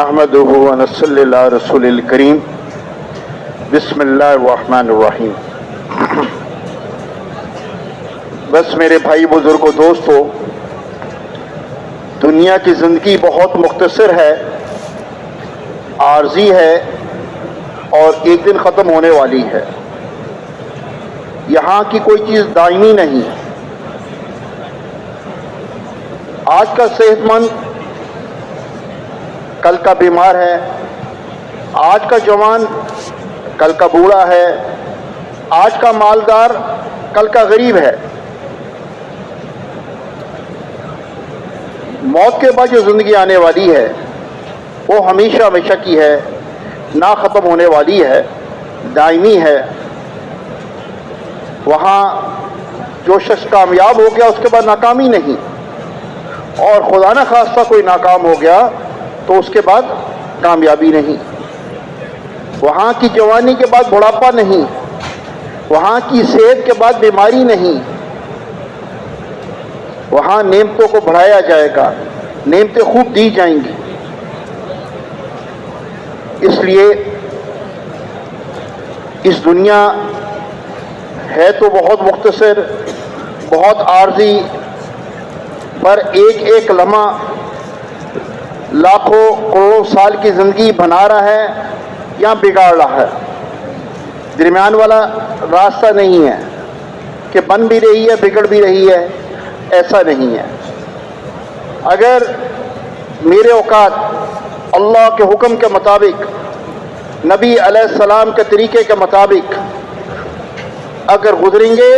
نحمدہ ونصلی علی رسول الکریم بسم اللہ الرحمن الرحیم۔ بس میرے بھائی بزرگوں دوستو، دنیا کی زندگی بہت مختصر ہے، عارضی ہے اور ایک دن ختم ہونے والی ہے۔ یہاں کی کوئی چیز دائمی نہیں۔ آج کا صحت مند کل کا بیمار ہے، آج کا جوان کل کا بوڑھا ہے، آج کا مالدار کل کا غریب ہے۔ موت کے بعد جو زندگی آنے والی ہے وہ ہمیشہ ہمیشہ کی ہے، نہ ختم ہونے والی ہے، دائمی ہے۔ وہاں جو شخص کامیاب ہو گیا اس کے بعد ناکامی نہیں، اور خدا نہ خواستہ کوئی ناکام ہو گیا تو اس کے بعد کامیابی نہیں۔ وہاں کی جوانی کے بعد بڑھاپا نہیں، وہاں کی صحت کے بعد بیماری نہیں۔ وہاں نعمتوں کو بڑھایا جائے گا، نعمتیں خوب دی جائیں گی۔ اس لیے اس دنیا ہے تو بہت مختصر، بہت عارضی، پر ایک ایک لمحہ لاکھوں کروڑوں سال کی زندگی بنا رہا ہے یا بگاڑ رہا ہے۔ درمیان والا راستہ نہیں ہے کہ بن بھی رہی ہے بگڑ بھی رہی ہے، ایسا نہیں ہے۔ اگر میرے اوقات اللہ کے حکم کے مطابق، نبی علیہ السلام کے طریقے کے مطابق اگر گزریں گے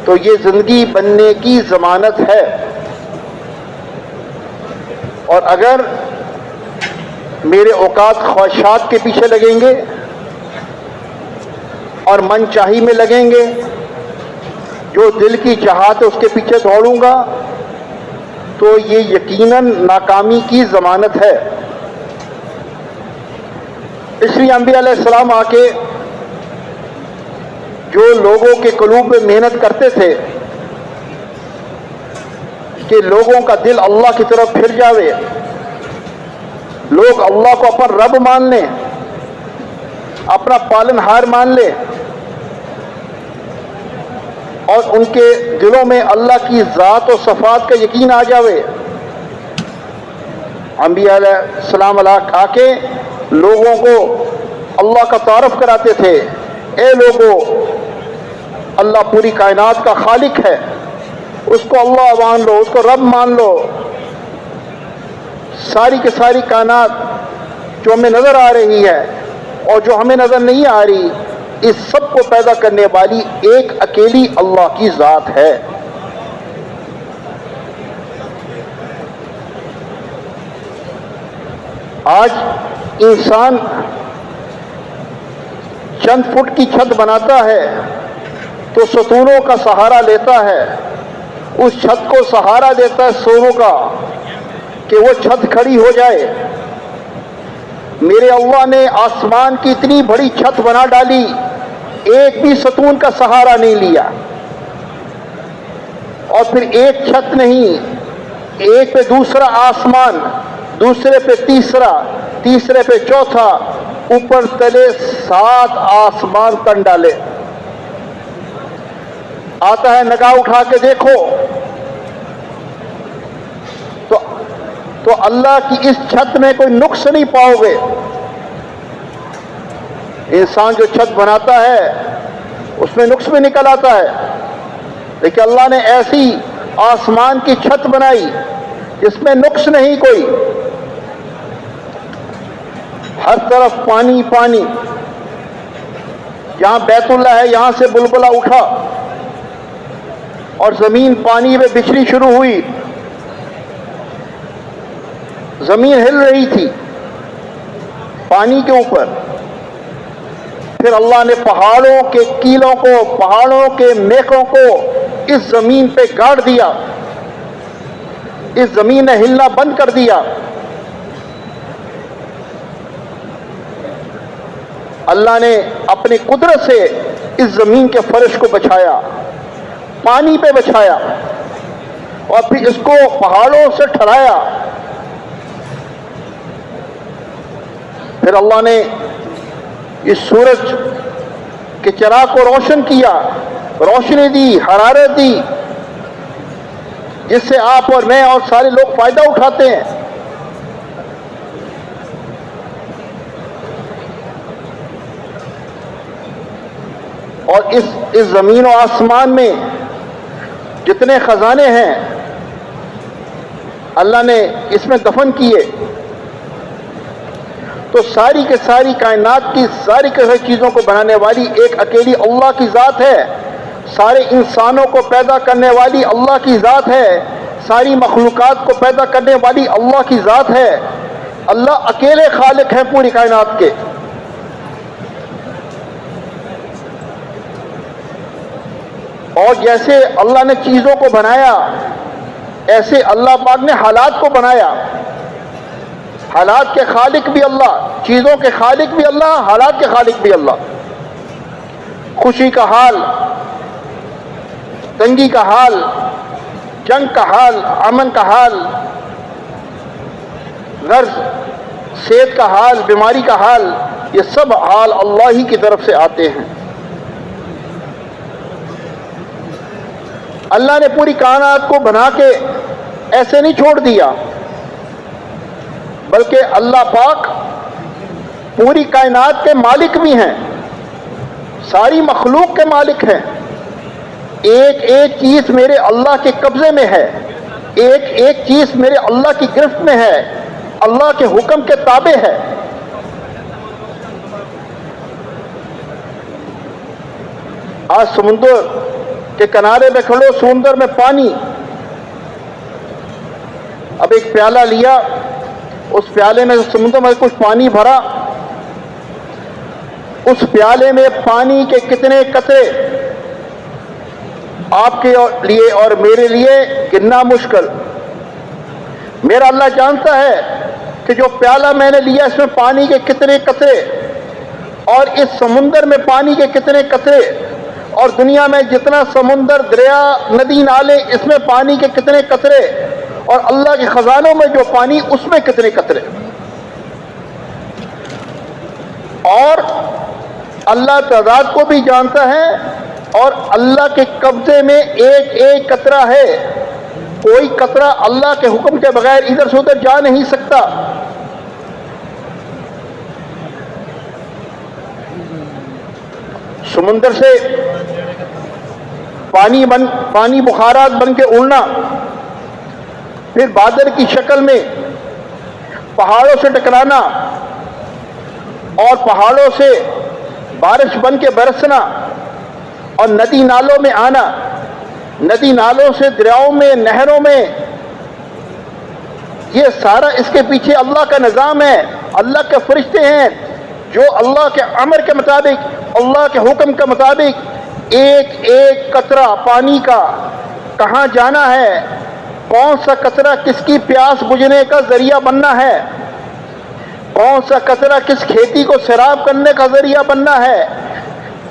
تو یہ زندگی بننے کی ضمانت ہے، اور اگر میرے اوقات خواہشات کے پیچھے لگیں گے اور من چاہی میں لگیں گے، جو دل کی چاہت ہے اس کے پیچھے دوڑوں گا، تو یہ یقیناً ناکامی کی ضمانت ہے۔ اس لیے انبیاء علیہ السلام آ کے جو لوگوں کے قلوب میں محنت کرتے تھے کہ لوگوں کا دل اللہ کی طرف پھر جاوے، لوگ اللہ کو اپنا رب مان لیں، اپنا پالن ہار مان لیں، اور ان کے دلوں میں اللہ کی ذات و صفات کا یقین آ جاوے۔ انبیاء علیہ السلام آ کے لوگوں کو اللہ کا تعارف کراتے تھے، اے لوگوں، اللہ پوری کائنات کا خالق ہے، اس کو اللہ مان لو، اس کو رب مان لو۔ ساری کی ساری کائنات جو ہمیں نظر آ رہی ہے اور جو ہمیں نظر نہیں آ رہی، اس سب کو پیدا کرنے والی ایک اکیلی اللہ کی ذات ہے۔ آج انسان چند فٹ کی چھت بناتا ہے تو ستونوں کا سہارا لیتا ہے، اس چھت کو سہارا دیتا ہے ستونوں کا کہ وہ چھت کھڑی ہو جائے۔ میرے اللہ نے آسمان کی اتنی بڑی چھت بنا ڈالی، ایک بھی ستون کا سہارا نہیں لیا، اور پھر ایک چھت نہیں، ایک پہ دوسرا آسمان، دوسرے پہ تیسرا، تیسرے پہ چوتھا، اوپر تلے 7 آسمان تن ڈالے۔ آتا ہے نگاہ اٹھا کے دیکھو تو اللہ کی اس چھت میں کوئی نقص نہیں پاؤ گے۔ انسان جو چھت بناتا ہے اس میں نقص بھی نکل آتا ہے، لیکن اللہ نے ایسی آسمان کی چھت بنائی جس میں نقص نہیں کوئی، ہر طرف پانی پانی۔ جہاں بیت اللہ ہے یہاں سے بلبلہ اٹھا اور زمین پانی میں بچھنی شروع ہوئی، زمین ہل رہی تھی پانی کے اوپر۔ پھر اللہ نے پہاڑوں کے کیلوں کو، پہاڑوں کے میخوں کو اس زمین پہ گاڑ دیا، اس زمین نے ہلنا بند کر دیا۔ اللہ نے اپنی قدرت سے اس زمین کے فرش کو بچھایا، پانی پہ بچھایا، اور پھر اس کو پہاڑوں سے ٹھہرایا۔ پھر اللہ نے اس سورج کے چراغ کو روشن کیا، روشنی دی، حرارت دی، جس سے آپ اور میں اور سارے لوگ فائدہ اٹھاتے ہیں۔ اور اس زمین و آسمان میں جتنے خزانے ہیں اللہ نے اس میں دفن کیے، تو ساری کے ساری کائنات کی ساری کے ساری چیزوں کو بنانے والی ایک اکیلی اللہ کی ذات ہے، سارے انسانوں کو پیدا کرنے والی اللہ کی ذات ہے، ساری مخلوقات کو پیدا کرنے والی اللہ کی ذات ہے۔ اللہ اکیلے خالق ہیں پوری کائنات کے۔ اور جیسے اللہ نے چیزوں کو بنایا، ایسے اللہ پاک نے حالات کو بنایا۔ حالات کے خالق بھی اللہ، چیزوں کے خالق بھی اللہ، حالات کے خالق بھی اللہ۔ خوشی کا حال، تنگی کا حال، جنگ کا حال، امن کا حال، غرض صحت کا حال، بیماری کا حال، یہ سب حال اللہ ہی کی طرف سے آتے ہیں۔ اللہ نے پوری کائنات کو بنا کے ایسے نہیں چھوڑ دیا، بلکہ اللہ پاک پوری کائنات کے مالک بھی ہیں، ساری مخلوق کے مالک ہیں۔ ایک ایک چیز میرے اللہ کے قبضے میں ہے، ایک ایک چیز میرے اللہ کی گرفت میں ہے، اللہ کے حکم کے تابع ہے۔ آج سمندر کے کنارے میں کھڑو، سمندر میں پانی، اب ایک پیالہ لیا، اس پیالے میں سمندر میں کچھ پانی بھرا، اس پیالے میں پانی کے کتنے قطرے آپ کے لیے اور میرے لیے گننا مشکل۔ میرا اللہ جانتا ہے کہ جو پیالہ میں نے لیا اس میں پانی کے کتنے قطرے، اور اس سمندر میں پانی کے کتنے قطرے، اور دنیا میں جتنا سمندر، دریا، ندی، نالے، اس میں پانی کے کتنے قطرے، اور اللہ کے خزانوں میں جو پانی اس میں کتنے قطرے۔ اور اللہ تعداد کو بھی جانتا ہے، اور اللہ کے قبضے میں ایک ایک قطرہ ہے، کوئی قطرہ اللہ کے حکم کے بغیر ادھر سے ادھر جا نہیں سکتا۔ سمندر سے پانی بخارات بن کے اڑنا، پھر بادل کی شکل میں پہاڑوں سے ٹکرانا، اور پہاڑوں سے بارش بن کے برسنا، اور ندی نالوں میں آنا، ندی نالوں سے دریاؤں میں، نہروں میں، یہ سارا اس کے پیچھے اللہ کا نظام ہے، اللہ کے فرشتے ہیں جو اللہ کے امر کے مطابق، اللہ کے حکم کے مطابق ایک ایک قطرہ پانی کا کہاں جانا ہے، کون سا قطرہ کس کی پیاس بجھنے کا ذریعہ بننا ہے، کون سا قطرہ کس کھیتی کو سیراب کرنے کا ذریعہ بننا ہے،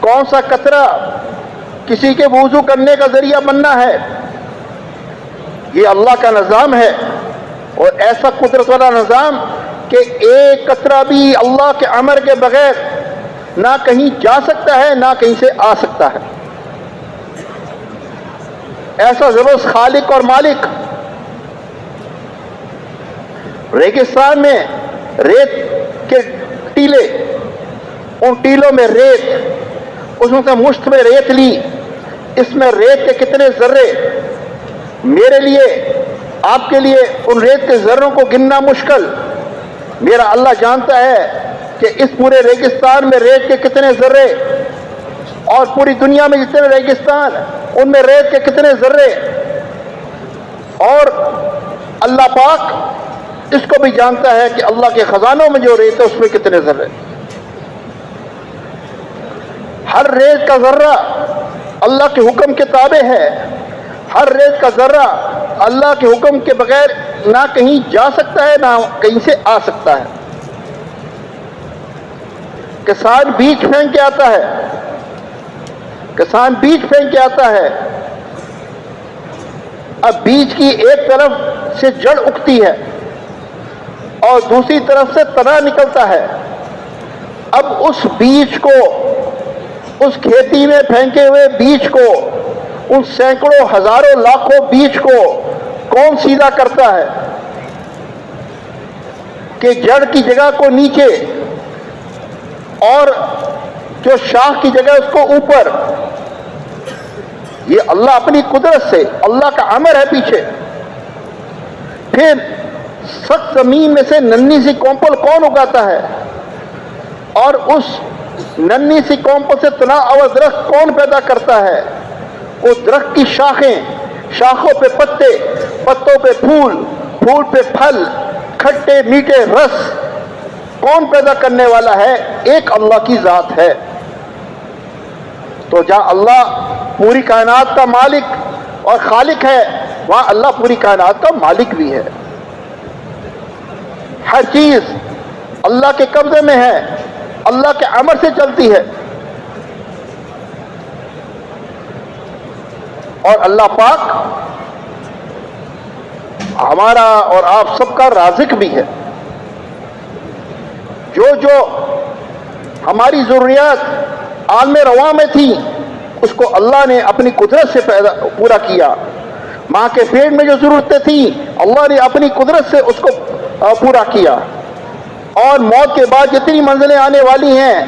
کون سا قطرہ کسی کے وضو کرنے کا ذریعہ بننا ہے، یہ اللہ کا نظام ہے۔ اور ایسا قدرت والا نظام کہ ایک قطرہ بھی اللہ کے امر کے بغیر نہ کہیں جا سکتا ہے، نہ کہیں سے آ سکتا ہے۔ ایسا زبردست خالق اور مالک۔ ریگستان میں ریت کے ٹیلے، ان ٹیلوں میں ریت، اس میں سے مشت میں ریت لی، اس میں ریت کے کتنے ذرے، میرے لیے، آپ کے لیے ان ریت کے ذروں کو گننا مشکل۔ میرا اللہ جانتا ہے کہ اس پورے ریگستان میں ریت کے کتنے ذرے، اور پوری دنیا میں جتنے ریگستان ان میں ریت کے کتنے ذرے، اور اللہ پاک اس کو بھی جانتا ہے کہ اللہ کے خزانوں میں جو ریت ہے اس میں کتنے ذرے۔ ہر ریت کا ذرہ اللہ کے حکم کے تابع ہے، ہر ریت کا ذرہ اللہ کے حکم کے بغیر نہ کہیں جا سکتا ہے، نہ کہیں سے آ سکتا ہے۔ کسان بیج پھینک کے آتا ہے، کسان بیج پھینک کے آتا ہے، اب بیج کی ایک طرف سے جڑ اگتی ہے اور دوسری طرف سے تنا نکلتا ہے، اب اس بیج کو, اس کھیتی میں پھینکے ہوئے بیج کو, ان سینکڑوں ہزاروں لاکھوں بیج کو کون سیدھا کرتا ہے کہ جڑ کی جگہ کو نیچے اور جو شاخ کی جگہ اس کو اوپر؟ یہ اللہ اپنی قدرت سے, اللہ کا امر ہے پیچھے. پھر سخت زمین میں سے ننھی سی کونپل کون اگاتا ہے, اور اس ننھی سی کونپل سے تنا اور درخت کون پیدا کرتا ہے؟ وہ درخت کی شاخیں, شاخوں پہ پتے, پتوں پہ پھول, پھول پہ پھل, کھٹے میٹھے رس کون پیدا کرنے والا ہے؟ ایک اللہ کی ذات ہے. تو جہاں اللہ پوری کائنات کا مالک اور خالق ہے, وہاں اللہ پوری کائنات کا مالک بھی ہے. ہر چیز اللہ کے قبضے میں ہے, اللہ کے امر سے چلتی ہے. اور اللہ پاک ہمارا اور آپ سب کا رازق بھی ہے. جو ہماری ضروریات عالم رواں میں تھی اس کو اللہ نے اپنی قدرت سے پورا کیا. ماں کے پیٹ میں جو ضرورتیں تھیں اللہ نے اپنی قدرت سے اس کو پورا کیا. اور موت کے بعد جتنی منزلیں آنے والی ہیں,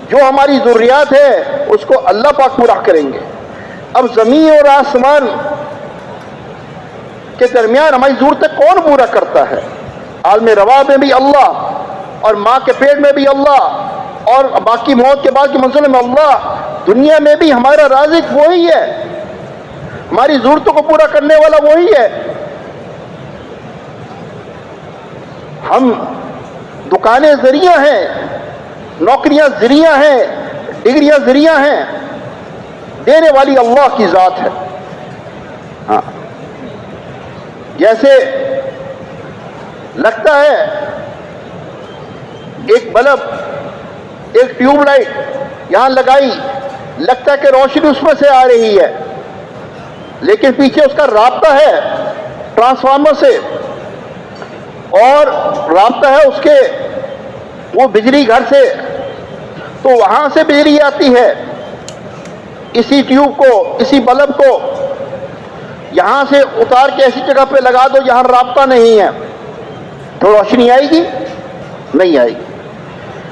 جو ہماری ضروریات ہے اس کو اللہ پاک پورا کریں گے. اب زمین اور آسمان کے درمیان ہماری ضرورتیں کون پورا کرتا ہے؟ عالم رواں میں بھی اللہ, اور ماں کے پیٹ میں بھی اللہ, اور باقی موت کے بعد کی منزلوں میں اللہ. دنیا میں بھی ہمارا رازق وہی ہے, ہماری ضرورتوں کو پورا کرنے والا وہی ہے. ہم دکانیں ذریعہ ہیں, نوکریاں ذریعہ ہیں, ڈگریاں ذریعہ ہیں, دینے والی اللہ کی ذات ہے. ہاں, جیسے لگتا ہے ایک بلب, ایک ٹیوب لائٹ یہاں لگائی, لگتا ہے کہ روشنی اس میں سے آ رہی ہے, لیکن پیچھے اس کا رابطہ ہے ٹرانسفارمر سے, اور رابطہ ہے اس کے وہ بجلی گھر سے, تو وہاں سے بجلی آتی ہے. اسی ٹیوب کو, اسی بلب کو یہاں سے اتار کے ایسی جگہ پہ لگا دو جہاں رابطہ نہیں ہے, تو روشنی آئے گی؟ نہیں آئے گی.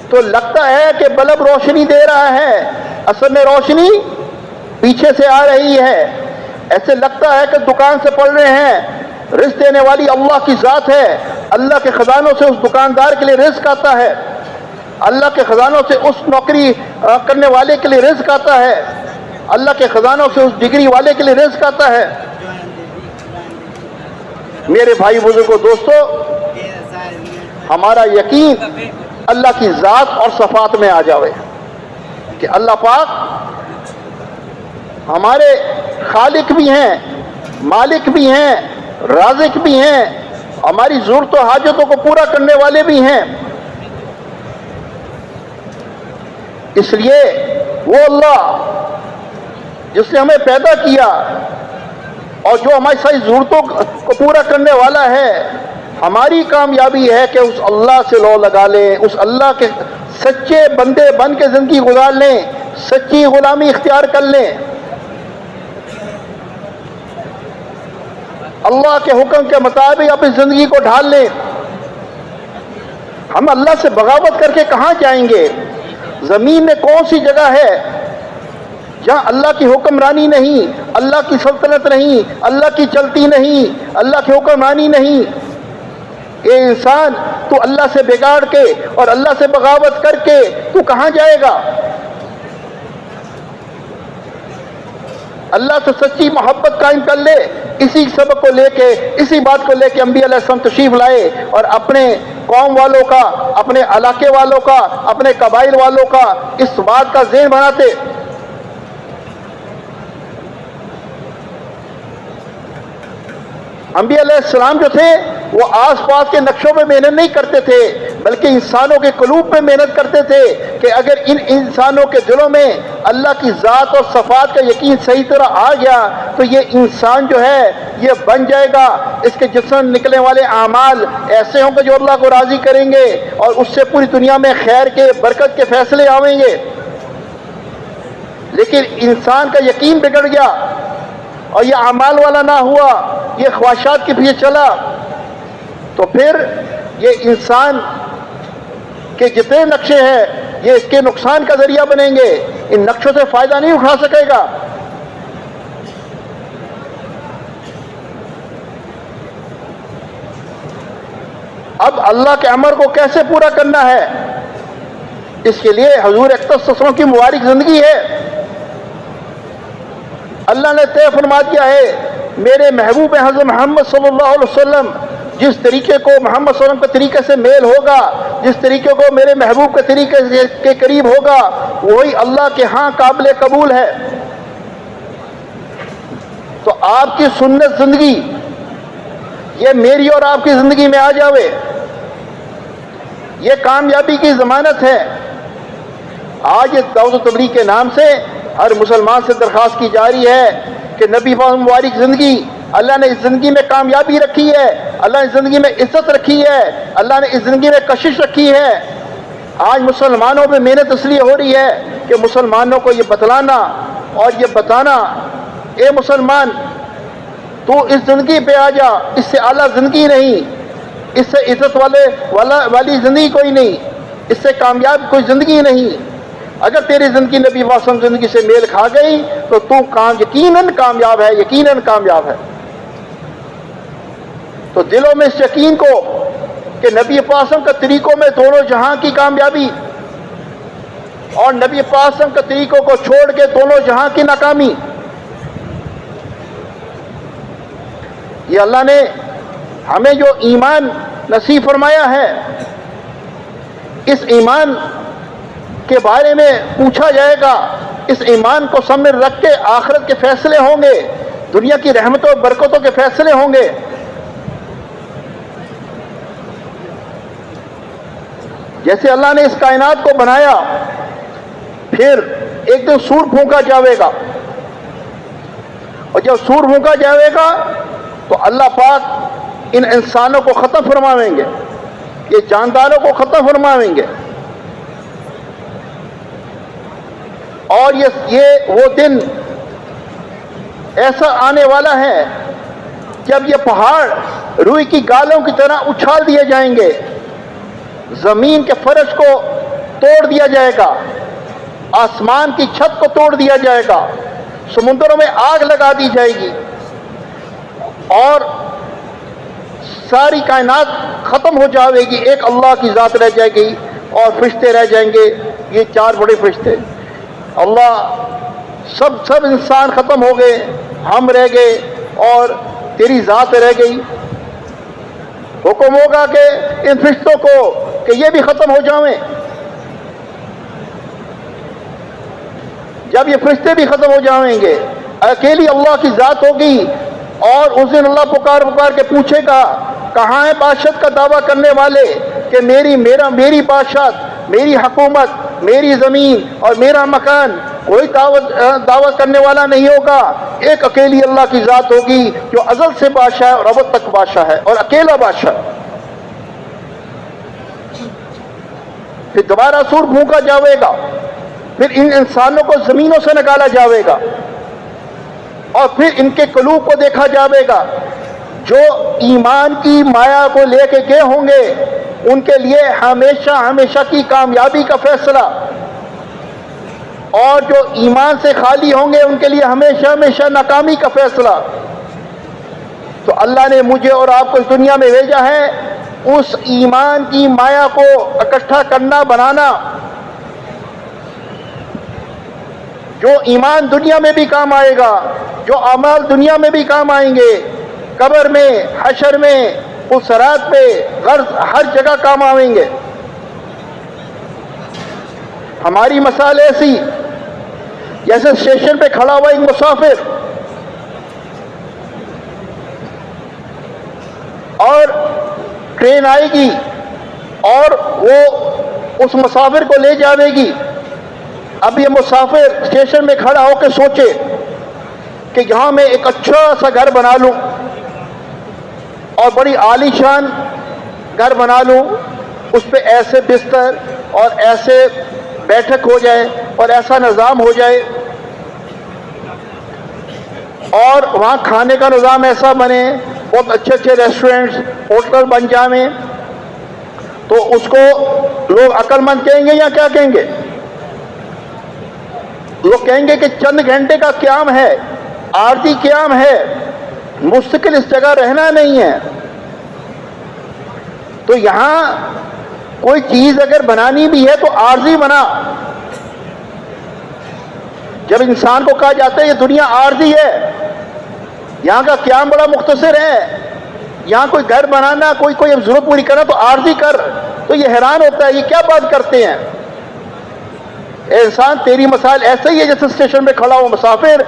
تو لگتا ہے کہ بلب روشنی دے رہا ہے, اصل میں روشنی پیچھے سے آ رہی ہے. ایسے لگتا ہے کہ دکان سے پڑھ رہے ہیں, رزق دینے والی اللہ کی ذات ہے. اللہ کے خزانوں سے اس دکاندار کے لیے رزق آتا ہے, اللہ کے خزانوں سے اس نوکری کرنے والے کے لیے رزق آتا ہے, اللہ کے خزانوں سے اس ڈگری والے کے لیے رزق آتا ہے. میرے بھائی بزرگوں دوستو, ہمارا یقین اللہ کی ذات اور صفات میں آ جاوے کہ اللہ پاک ہمارے خالق بھی ہیں, مالک بھی ہیں, رازق بھی ہیں, ہماری ضرورت و حاجتوں کو پورا کرنے والے بھی ہیں. اس لیے وہ اللہ جس نے ہمیں پیدا کیا اور جو ہماری ساری ضرورتوں کو پورا کرنے والا ہے, ہماری کامیابی ہے کہ اس اللہ سے لو لگا لیں, اس اللہ کے سچے بندے بن کے زندگی گزار لیں, سچی غلامی اختیار کر لیں, اللہ کے حکم کے مطابق اپنی زندگی کو ڈھال لیں. ہم اللہ سے بغاوت کر کے کہاں جائیں گے؟ زمین میں کون سی جگہ ہے جہاں اللہ کی حکمرانی نہیں, اللہ کی سلطنت نہیں, اللہ کی چلتی نہیں, اللہ کی حکمرانی نہیں؟ اے انسان, تو اللہ سے بگاڑ کے اور اللہ سے بغاوت کر کے تو کہاں جائے گا؟ اللہ سے سچی محبت قائم کر لے. اسی سبق کو لے کے, اسی بات کو لے کے انبیاء علیہ السلام تشریف لائے اور اپنے قوم والوں کا, اپنے علاقے والوں کا, اپنے قبائل والوں کا اس بات کا ذہن بناتے. انبیاء علیہ السلام جو تھے وہ آس پاس کے نقشوں پہ محنت نہیں کرتے تھے بلکہ انسانوں کے قلوب پہ محنت کرتے تھے کہ اگر ان انسانوں کے دلوں میں اللہ کی ذات اور صفات کا یقین صحیح طرح آ گیا تو یہ انسان جو ہے یہ بن جائے گا، اس کے جسم سے نکلنے والے اعمال ایسے ہوں گے جو اللہ کو راضی کریں گے اور اس سے پوری دنیا میں خیر کے برکت کے فیصلے آئیں گے۔ لیکن انسان کا یقین بگڑ گیا اور یہ اعمال والا نہ ہوا، یہ خواہشات کے پیچھے چلا، تو پھر یہ انسان کے جتنے نقشے ہیں یہ اس کے نقصان کا ذریعہ بنیں گے، ان نقشوں سے فائدہ نہیں اٹھا سکے گا۔ اب اللہ کے امر کو کیسے پورا کرنا ہے، اس کے لیے حضور اکرم صلی اللہ علیہ وسلم کی مبارک زندگی ہے۔ اللہ نے طے فرما دیا ہے میرے محبوب حضرت محمد صلی اللہ علیہ وسلم جس طریقے کو محمد صلی اللہ علیہ وسلم کے طریقے سے میل ہوگا، جس طریقے کو میرے محبوب کے طریقے کے قریب ہوگا، وہی اللہ کے ہاں قابل قبول ہے۔ تو آپ کی سنت زندگی یہ میری اور آپ کی زندگی میں آ جاوے، یہ کامیابی کی ضمانت ہے۔ آج اس دعوت و تبلیغ کے نام سے ہر مسلمان سے درخواست کی جا رہی ہے کہ نبی پاک مبارک زندگی، اللہ نے اس زندگی میں کامیابی رکھی ہے، اللہ نے اس زندگی میں عزت رکھی ہے، اللہ نے اس زندگی میں کشش رکھی ہے۔ آج مسلمانوں پہ محنت اس لیے ہو رہی ہے کہ مسلمانوں کو یہ بتلانا اور یہ بتانا، اے مسلمان تو اس زندگی پہ آ جا، اس سے اعلیٰ زندگی نہیں، اس سے عزت والی زندگی کوئی نہیں، اس سے کامیاب کوئی زندگی نہیں۔ اگر تیری زندگی نبی واسم زندگی سے میل کھا گئی تو یقیناً کامیاب ہے، یقیناً کامیاب ہے۔ تو دلوں میں اس یقین کو کہ نبی پاسم کا طریقوں میں دونوں جہاں کی کامیابی اور نبی پاسم کے طریقوں کو چھوڑ کے دونوں جہاں کی ناکامی، یہ اللہ نے ہمیں جو ایمان نصیب فرمایا ہے، اس ایمان کے بارے میں پوچھا جائے گا، اس ایمان کو سامنے رکھ کے آخرت کے فیصلے ہوں گے، دنیا کی رحمتوں اور برکتوں کے فیصلے ہوں گے۔ جیسے اللہ نے اس کائنات کو بنایا، پھر ایک دن سور پھونکا جاوے گا، اور جب سور پھونکا جاوے گا تو اللہ پاک ان انسانوں کو ختم فرمائیں گے، یہ جانداروں کو ختم فرمائیں گے، اور یہ وہ دن ایسا آنے والا ہے جب یہ پہاڑ روئی کی گالوں کی طرح اچھال دیے جائیں گے، زمین کے فرش کو توڑ دیا جائے گا، آسمان کی چھت کو توڑ دیا جائے گا، سمندروں میں آگ لگا دی جائے گی، اور ساری کائنات ختم ہو جائے گی، ایک اللہ کی ذات رہ جائے گی اور فرشتے رہ جائیں گے، یہ چار بڑے فرشتے۔ اللہ سب انسان ختم ہو گئے، ہم رہ گئے اور تیری ذات رہ گئی۔ حکم ہوگا کہ ان فرشتوں کو کہ یہ بھی ختم ہو جائیں۔ جب یہ فرشتے بھی ختم ہو جائیں گے، اکیلی اللہ کی ذات ہوگی، اور اس دن اللہ پکار کے پوچھے گا کہاں ہے بادشاہت کا دعویٰ کرنے والے کہ میری بادشاہت، میری حکومت، میری زمین اور میرا مکان، کوئی دعوت کرنے والا نہیں ہوگا، ایک اکیلی اللہ کی ذات ہوگی جو ازل سے بادشاہ ہے اور ابد تک بادشاہ ہے اور اکیلا بادشاہ۔ پھر دوبارہ سور پھونکا جاوے گا، پھر ان انسانوں کو زمینوں سے نکالا جاوے گا، اور پھر ان کے قلوب کو دیکھا جاوے گا۔ جو ایمان کی مایا کو لے کے گئے ہوں گے ان کے لیے ہمیشہ کی کامیابی کا فیصلہ، اور جو ایمان سے خالی ہوں گے ان کے لیے ہمیشہ ناکامی کا فیصلہ۔ تو اللہ نے مجھے اور آپ کو اس دنیا میں بھیجا ہے اس ایمان کی مایا کو اکٹھا کرنا، بنانا، جو ایمان دنیا میں بھی کام آئے گا، جو اعمال دنیا میں بھی کام آئیں گے، قبر میں، حشر میں، صراط پہ، غرض ہر جگہ کام آئیں گے۔ ہماری مثال ایسی جیسے اسٹیشن پہ کھڑا ہوا ایک مسافر، اور ٹرین آئے گی اور وہ اس مسافر کو لے جاوے گی. اب یہ مسافر اسٹیشن میں کھڑا ہو کے سوچے کہ یہاں میں ایک اچھا سا گھر بنا لوں اور بڑی عالی شان گھر بنا لوں, اس پہ ایسے بستر اور ایسے بیٹھک ہو جائے اور ایسا نظام ہو جائے اور وہاں کھانے کا نظام ایسا بنے, بہت اچھے اچھے ریسٹورینٹس ہوٹل بن جائیں, تو اس کو لوگ عقل مند کہیں گے یا کیا کہیں گے؟ لوگ کہیں گے کہ چند گھنٹے کا قیام ہے, عارضی قیام ہے, مستقل اس جگہ رہنا نہیں ہے. تو یہاں کوئی چیز اگر بنانی بھی ہے تو عارضی بنا. جب انسان کو کہا جاتا ہے یہ دنیا عارضی ہے, یہاں کا قیام بڑا مختصر ہے, یہاں کوئی گھر بنانا, کوئی ضرورت پوری کرنا تو عارضی کر, تو یہ حیران ہوتا ہے یہ کیا بات کرتے ہیں. اے انسان, تیری مثال ایسے ہی ہے جیسے اسٹیشن پہ کھڑا ہو مسافر,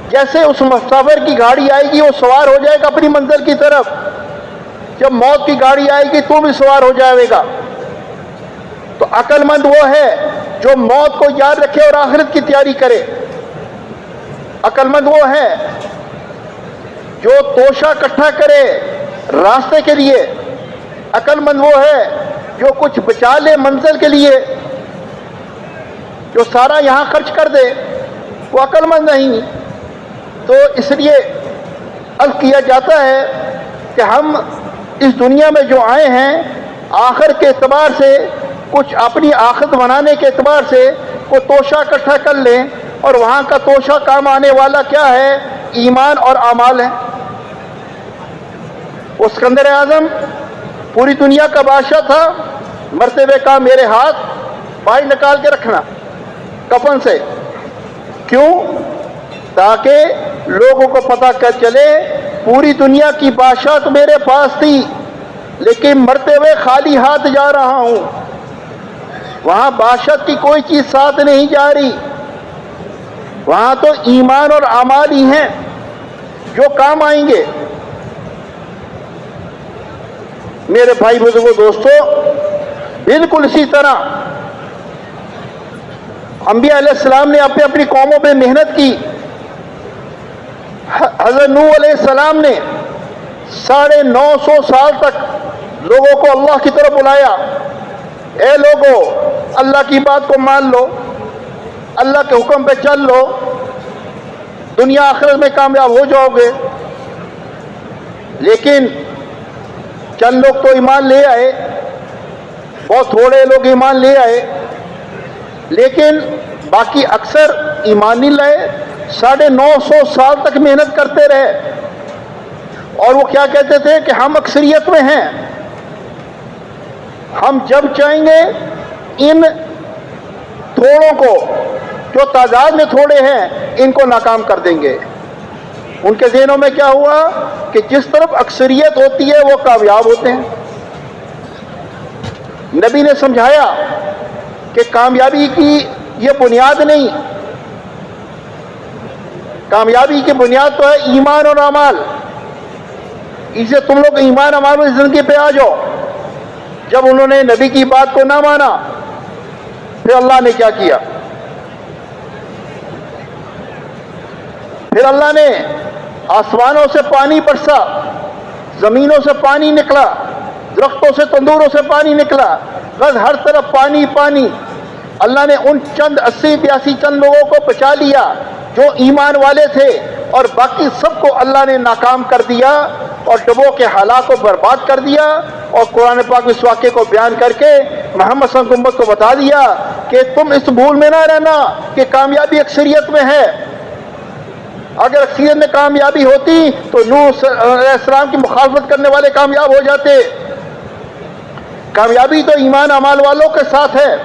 جیسے اس مسافر کی گاڑی آئے گی وہ سوار ہو جائے گا اپنی منزل کی طرف, جب موت کی گاڑی آئے گی تو بھی سوار ہو جائے گا. تو عقل مند وہ ہے جو موت کو یاد رکھے اور آخرت کی تیاری کرے. عقل مند وہ ہے جو توشہ اکٹھا کرے راستے کے لیے. عقل مند وہ ہے جو کچھ بچا لے منزل کے لیے, جو سارا یہاں خرچ کر دے وہ عقل مند نہیں. تو اس لیے عرض کیا جاتا ہے کہ ہم اس دنیا میں جو آئے ہیں آخر کے اعتبار سے, کچھ اپنی آخرت بنانے کے اعتبار سے کوئی توشہ اکٹھا کر لیں, اور وہاں کا توشہ کام آنے والا کیا ہے؟ ایمان اور اعمال ہے. اسکندر اعظم پوری دنیا کا بادشاہ تھا, مرتے ہوئے کہا میرے ہاتھ باہر نکال کے رکھنا کفن سے. کیوں؟ تاکہ لوگوں کو پتہ کر چلے پوری دنیا کی بادشاہ تو میرے پاس تھی, لیکن مرتے ہوئے خالی ہاتھ جا رہا ہوں. وہاں بادشاہ کی کوئی چیز ساتھ نہیں جا رہی, وہاں تو ایمان اور اعمال ہی ہیں جو کام آئیں گے. میرے بھائی بزرگوں دوستو, بالکل اسی طرح انبیاء علیہ السلام نے اپنی قوموں پہ محنت کی. حضرت نوح علیہ السلام نے 950 سال تک لوگوں کو اللہ کی طرف بلایا. اے لوگو, اللہ کی بات کو مان لو, اللہ کے حکم پہ چل لو, دنیا آخرت میں کامیاب ہو جاؤ گے. لیکن چند لوگ تو ایمان لے آئے, بہت تھوڑے لوگ ایمان لے آئے, لیکن باقی اکثر ایمان نہیں لائے. 950 سال تک محنت کرتے رہے, اور وہ کیا کہتے تھے کہ ہم اکثریت میں ہیں, ہم جب چاہیں گے ان تھوڑوں کو جو تعداد میں تھوڑے ہیں ان کو ناکام کر دیں گے. ان کے ذہنوں میں کیا ہوا کہ جس طرف اکثریت ہوتی ہے وہ کامیاب ہوتے ہیں. نبی نے سمجھایا کہ کامیابی کی یہ بنیاد نہیں, کامیابی کی بنیاد تو ہے ایمان اور اعمال. اسے تم لوگ ایمان اعمال میں زندگی پہ آ جاؤ. جب انہوں نے نبی کی بات کو نہ مانا, پھر اللہ نے کیا کیا؟ پھر اللہ نے آسمانوں سے پانی برسا, زمینوں سے پانی نکلا, درختوں سے تندوروں سے پانی نکلا, بس ہر طرف پانی پانی. اللہ نے ان چند 80-82 چند لوگوں کو بچا لیا جو ایمان والے تھے, اور باقی سب کو اللہ نے ناکام کر دیا اور ڈبو کے حالات کو برباد کر دیا. اور قرآن پاک میں اس واقعے کو بیان کر کے محمد صلی اللہ علیہ وسلم کو بتا دیا کہ تم اس بھول میں نہ رہنا کہ کامیابی اکثریت میں ہے. اگر اکثریت میں کامیابی ہوتی تو نوح علیہ السلام کی مخالفت کرنے والے کامیاب ہو جاتے. کامیابی تو ایمان اعمال والوں کے ساتھ ہے.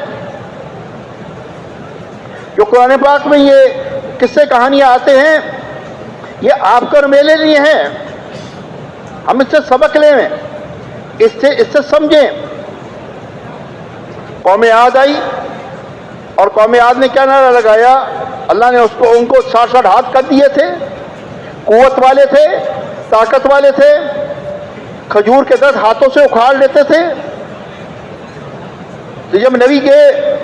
جو قرآن پاک میں یہ قصے کہانیاں آتے ہیں یہ آپ کو اور میرے لیے ہیں, ہم اس سے سبق لیں, اس سے سمجھیں. قوم عاد آئی اور قوم عاد نے کیا نعرہ لگایا؟ اللہ نے ان کو 60 ہاتھ کر دیے تھے, قوت والے تھے, طاقت والے تھے, کھجور کے درخت ہاتھوں سے اکھاڑ لیتے تھے. تو جب نبی گئے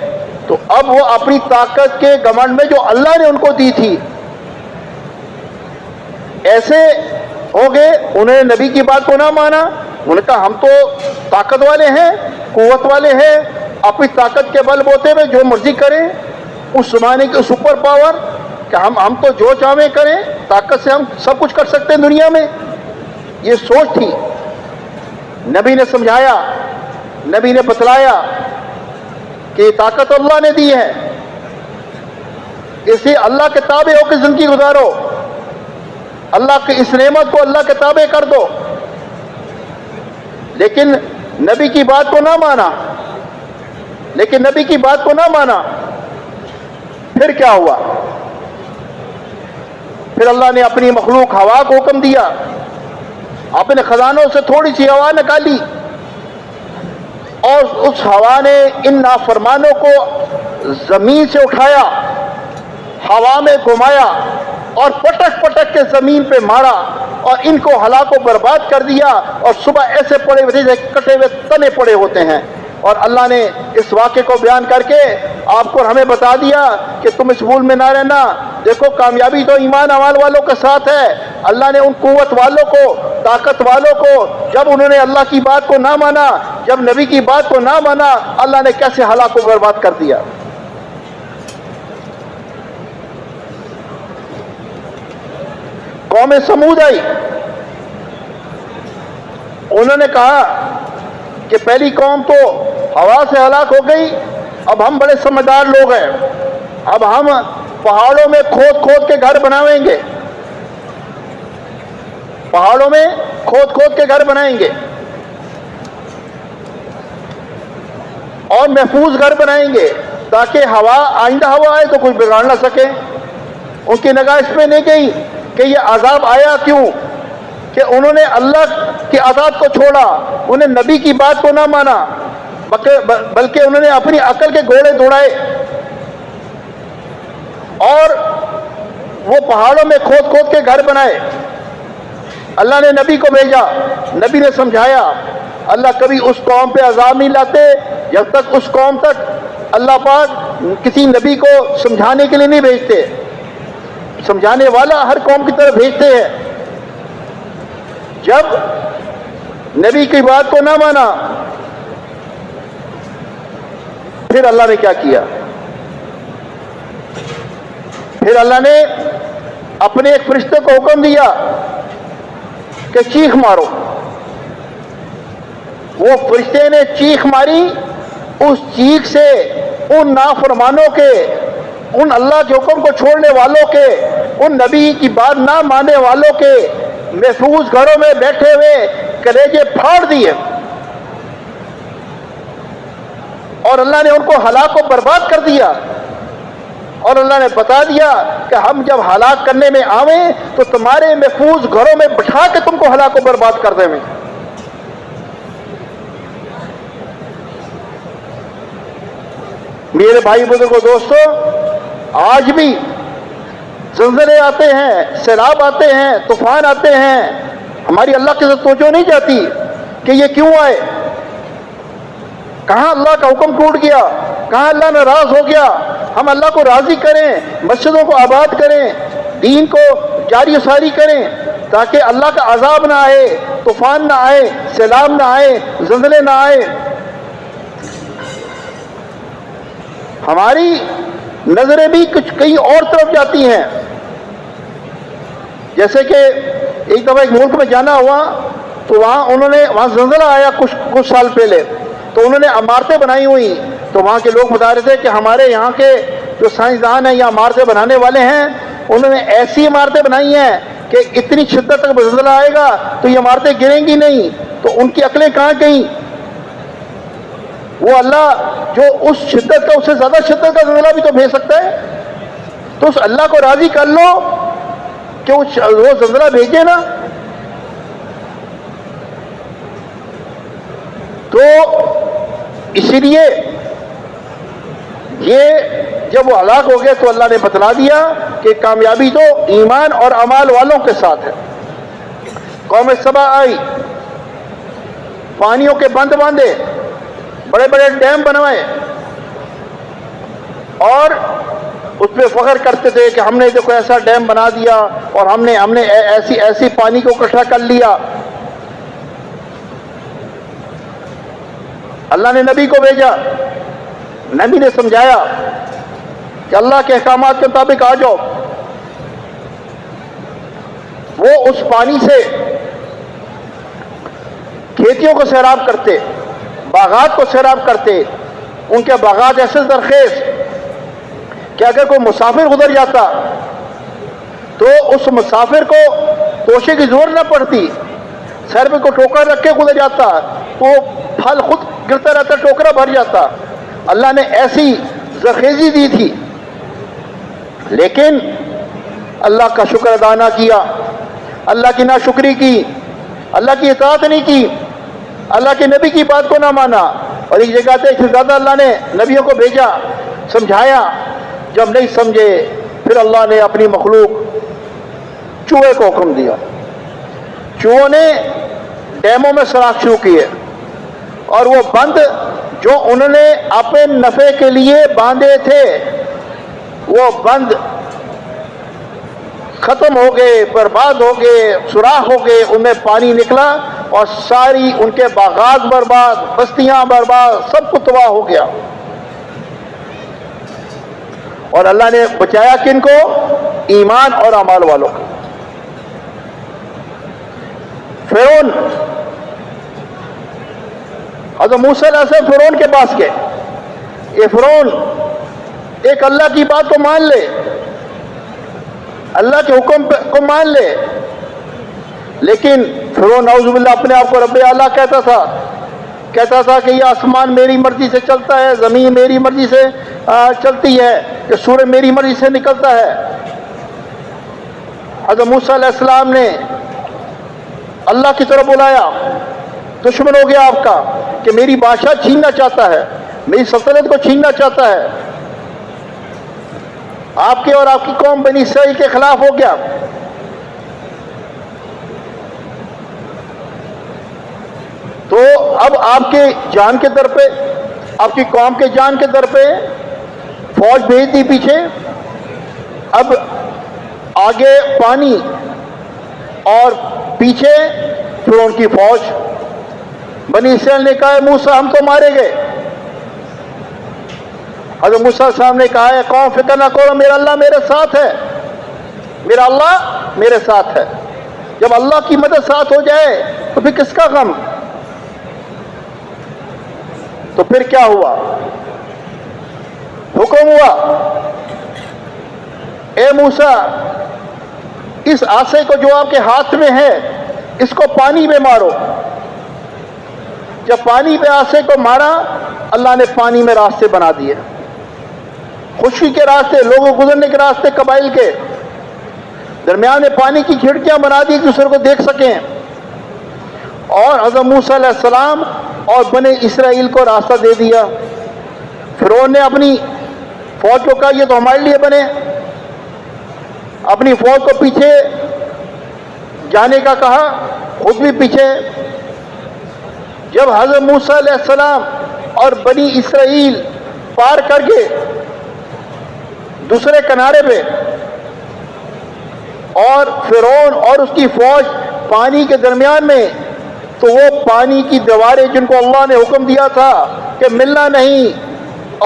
تو اب وہ اپنی طاقت کے گھمنڈ میں جو اللہ نے ان کو دی تھی ایسے ہو گئے. انہوں نے نبی کی بات کو نہ مانا. انہوں نے کہا ہم تو طاقت والے ہیں, قوت والے ہیں, اپنی طاقت کے بل بوتے میں جو مرضی کریں. اس زمانے کی سپر پاور کہ ہم تو جو چاہیں کریں, طاقت سے ہم سب کچھ کر سکتے ہیں دنیا میں. یہ سوچ تھی. نبی نے سمجھایا, نبی نے بتلایا کہ یہ طاقت اللہ نے دی ہے, اسے اللہ کے تابع ہو کے زندگی گزارو, اللہ کی اس نعمت کو اللہ کے تابع کر دو. لیکن نبی کی بات کو نہ مانا, لیکن نبی کی بات کو نہ مانا. پھر کیا ہوا؟ پھر اللہ نے اپنی مخلوق ہوا کو حکم دیا, اپنے خزانوں سے تھوڑی سی ہوا نکالی, اور اس ہوا نے ان نافرمانوں کو زمین سے اٹھایا, ہوا میں گھمایا اور پٹک پٹک کے زمین پہ مارا, اور ان کو ہلاک و برباد کر دیا. اور صبح ایسے پڑے ہوئے جیسے کٹے ہوئے تنے پڑے ہوتے ہیں. اور اللہ نے اس واقعے کو بیان کر کے آپ کو اور ہمیں بتا دیا کہ تم اس بھول میں نہ رہنا. دیکھو کامیابی تو ایمان اعمال والوں کے ساتھ ہے. اللہ نے ان قوت والوں کو, طاقت والوں کو, جب انہوں نے اللہ کی بات کو نہ مانا, جب نبی کی بات کو نہ مانا, اللہ نے کیسے ہلاک و برباد کر دیا. قوم سمود آئی, انہوں نے کہا کہ پہلی قوم تو ہوا سے ہلاک ہو گئی, اب ہم بڑے سمجھدار لوگ ہیں, اب ہم پہاڑوں میں کھود کھود کے گھر بنائیں گے, پہاڑوں میں کھود کھود کے گھر بنائیں گے اور محفوظ گھر بنائیں گے تاکہ ہوا, آئندہ ہوا آئے تو کوئی بگاڑ نہ سکے. ان کی نگاہ اس پہ نہیں گئی کہ یہ عذاب آیا کیوں, کہ انہوں نے اللہ کی عذاب کو چھوڑا, انہیں نبی کی بات کو نہ مانا, بلکہ انہوں نے اپنی عقل کے گھوڑے دوڑائے اور وہ پہاڑوں میں کھود کھود کے گھر بنائے. اللہ نے نبی کو بھیجا, نبی نے سمجھایا. اللہ کبھی اس قوم پہ عذاب نہیں لاتے جب تک اس قوم تک اللہ پاک کسی نبی کو سمجھانے کے لیے نہیں بھیجتے. سمجھانے والا ہر قوم کی طرف بھیجتے ہیں. جب نبی کی بات کو نہ مانا, پھر اللہ نے کیا کیا؟ پھر اللہ نے اپنے ایک فرشتے کو حکم دیا کہ چیخ مارو. وہ فرشتے نے چیخ ماری. اس چیخ سے ان نافرمانوں کے, ان اللہ کے حکم کو چھوڑنے والوں کے, ان نبی کی بات نہ ماننے والوں کے محفوظ گھروں میں بیٹھے ہوئے کلیجے پھاڑ دیے, اور اللہ نے ان کو ہلاک و برباد کر دیا. اور اللہ نے بتا دیا کہ ہم جب ہلاک کرنے میں آویں تو تمہارے محفوظ گھروں میں بٹھا کے تم کو ہلاک و برباد کر دیں. میرے بھائی بزرگوں دوستو, آج بھی زلزلے آتے ہیں, سیلاب آتے ہیں, طوفان آتے ہیں, ہماری اللہ کی توجہ نہیں جاتی کہ یہ کیوں آئے, کہاں اللہ کا حکم ٹوٹ گیا, کہاں اللہ ناراض ہو گیا. ہم اللہ کو راضی کریں, مسجدوں کو آباد کریں, دین کو جاری و ساری کریں تاکہ اللہ کا عذاب نہ آئے, طوفان نہ آئے, سیلاب نہ آئے, زلزلے نہ آئے. ہماری نظریں بھی کچھ کہیں اور طرف جاتی ہیں. جیسے کہ ایک دفعہ ایک ملک میں جانا ہوا تو وہاں زلزلہ آیا کچھ سال پہلے, تو انہوں نے عمارتیں بنائی ہوئی. تو وہاں کے لوگ بتا رہے تھے کہ ہمارے یہاں کے جو سائنسدان ہیں یا عمارتیں بنانے والے ہیں, انہوں نے ایسی عمارتیں بنائی ہیں کہ اتنی شدت تک زلزلہ آئے گا تو یہ عمارتیں گریں گی نہیں. تو ان کی عقلیں کہاں گئیں؟ وہ اللہ جو اس شدت کا, اس سے زیادہ شدت کا زلزلہ بھی تو بھیج سکتا ہے. تو اس اللہ کو راضی کر لو کہ وہ زلزلہ بھیجے نا. تو اسی لیے یہ جب وہ ہلاک ہو گئے تو اللہ نے بتلا دیا کہ کامیابی تو ایمان اور اعمال والوں کے ساتھ ہے. قوم سبا آئی, پانیوں کے بند باندھے، بڑے بڑے ڈیم بنوائے، اور اس پہ فخر کرتے تھے کہ ہم نے دیکھو ایسا ڈیم بنا دیا اور ہم نے ایسی پانی کو اکٹھا کر لیا۔ اللہ نے نبی کو بھیجا، نبی نے سمجھایا کہ اللہ کے احکامات کے مطابق آ جاؤ۔ وہ اس پانی سے کھیتیوں کو سیراب کرتے، باغات کو سیراب کرتے، ان کے باغات ایسے زرخیز کہ اگر کوئی مسافر گزر جاتا تو اس مسافر کو توشے کی ضرورت نہ پڑتی، سر پہ کو ٹوکرا رکھ کے گزر جاتا تو پھل خود گرتا رہتا، ٹوکرا بھر جاتا۔ اللہ نے ایسی زرخیزی دی تھی، لیکن اللہ کا شکر ادا نہ کیا، اللہ کی ناشکری کی، اللہ کی اطاعت نہیں کی، اللہ کے نبی کی بات کو نہ مانا۔ اور ایک جگہ سے پھر زیادہ اللہ نے نبیوں کو بھیجا، سمجھایا، جب نہیں سمجھے پھر اللہ نے اپنی مخلوق چوہے کو حکم دیا۔ چوہوں نے ڈیموں میں سوراخ شروع کیے، اور وہ بند جو انہوں نے اپنے نفع کے لیے باندھے تھے وہ بند ختم ہو گئے، برباد ہو گئے، سوراخ ہو گئے، ان میں پانی نکلا اور ساری ان کے باغات برباد، بستیاں برباد، سب کچھ تباہ ہو گیا۔ اور اللہ نے بچایا کن کو؟ ایمان اور اعمال والوں کو۔ فرعون، حضرت موسیٰ علیہ السلام فرعون کے پاس گئے، یہ فرعون ایک اللہ کی بات کو مان لے، اللہ کے حکم کو مان لے، لیکن فرعون نعوذ باللہ اپنے آپ کو رب اعلیٰ کہتا تھا کہ یہ آسمان میری مرضی سے چلتا ہے، زمین میری مرضی سے چلتی ہے، کہ سورج میری مرضی سے نکلتا ہے۔ حضرت موسیٰ علیہ السلام نے اللہ کی طرف بلایا، دشمن ہو گیا آپ کا کہ میری بادشاہ چھیننا چاہتا ہے، میری سلطنت کو چھیننا چاہتا ہے، آپ کے اور آپ کی قوم بنی اسرائیل کے خلاف ہو گیا۔ تو اب آپ کے جان کے در پہ، آپ کی قوم کے جان کے در پہ فوج بھیج دی پیچھے، اب آگے پانی اور پیچھے فرعون کی فوج۔ بنی اسرائیل نے کہا موسیٰ ہم تو مارے گئے۔ حضرت موسیٰ صاحب نے کہا ہے قوم فکر نہ کرو، میرا اللہ میرے ساتھ ہے، میرا اللہ میرے ساتھ ہے۔ جب اللہ کی مدد ساتھ ہو جائے تو پھر کس کا غم؟ تو پھر کیا ہوا؟ حکم ہوا اے موسیٰ اس عصا کو جو آپ کے ہاتھ میں ہے اس کو پانی میں مارو۔ جب پانی میں عصا کو مارا اللہ نے پانی میں راستے بنا دیے، خشکی کے راستے، لوگوں گزرنے کے راستے، قبائل کے درمیان میں پانی کی کھڑکیاں بنا دی ایک دوسرے کو دیکھ سکیں، اور حضرت موسیٰ علیہ السلام اور بنی اسرائیل کو راستہ دے دیا۔ فرعون نے اپنی فوج کو کہا یہ تو ہمارے لیے بنے، اپنی فوج کو پیچھے جانے کا کہا، خود بھی پیچھے۔ جب حضرت موسیٰ علیہ السلام اور بنی اسرائیل پار کر کے دوسرے کنارے پہ، اور فرعون اور اس کی فوج پانی کے درمیان میں، تو وہ پانی کی دیواریں جن کو اللہ نے حکم دیا تھا کہ ملنا نہیں،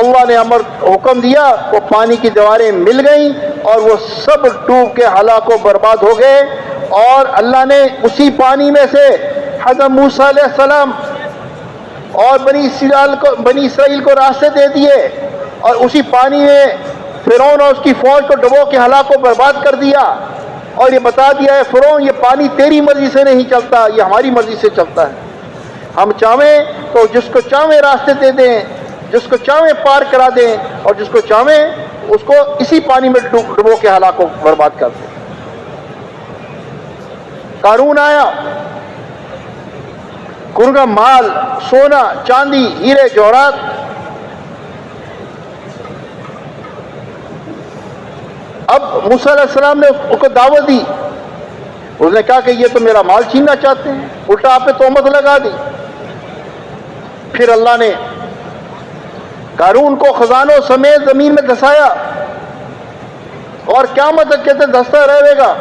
اللہ نے حکم دیا، وہ پانی کی دیواریں مل گئیں اور وہ سب ڈوب کے ہلاک و برباد ہو گئے۔ اور اللہ نے اسی پانی میں سے حضرت موسیٰ علیہ السلام اور بنی اسرائیل کو راستے دے دیے، اور اسی پانی میں فرعون اور اس کی فوج کو ڈبو کے ہلاک و برباد کر دیا، اور یہ بتا دیا ہے فرعون یہ پانی تیری مرضی سے نہیں چلتا، یہ ہماری مرضی سے چلتا ہے۔ ہم چاہیں تو جس کو چاہیں راستے دے دیں، جس کو چاہیں پار کرا دیں، اور جس کو چاہیں اس کو اسی پانی میں ڈبو کے ہلاک و برباد کر دیں۔ قارون آیا، کنگا مال، سونا، چاندی، ہیرے جوہرات، اب موسیٰ علیہ السلام نے اس کو دعوت دی، اس نے کہا کہ یہ تو میرا مال چھیننا چاہتے ہیں، الٹا آپ پہ تہمت لگا دی۔ پھر اللہ نے قارون کو خزانوں سمیت زمین میں دھسایا اور قیامت تک کہتے دھستا رہے گا.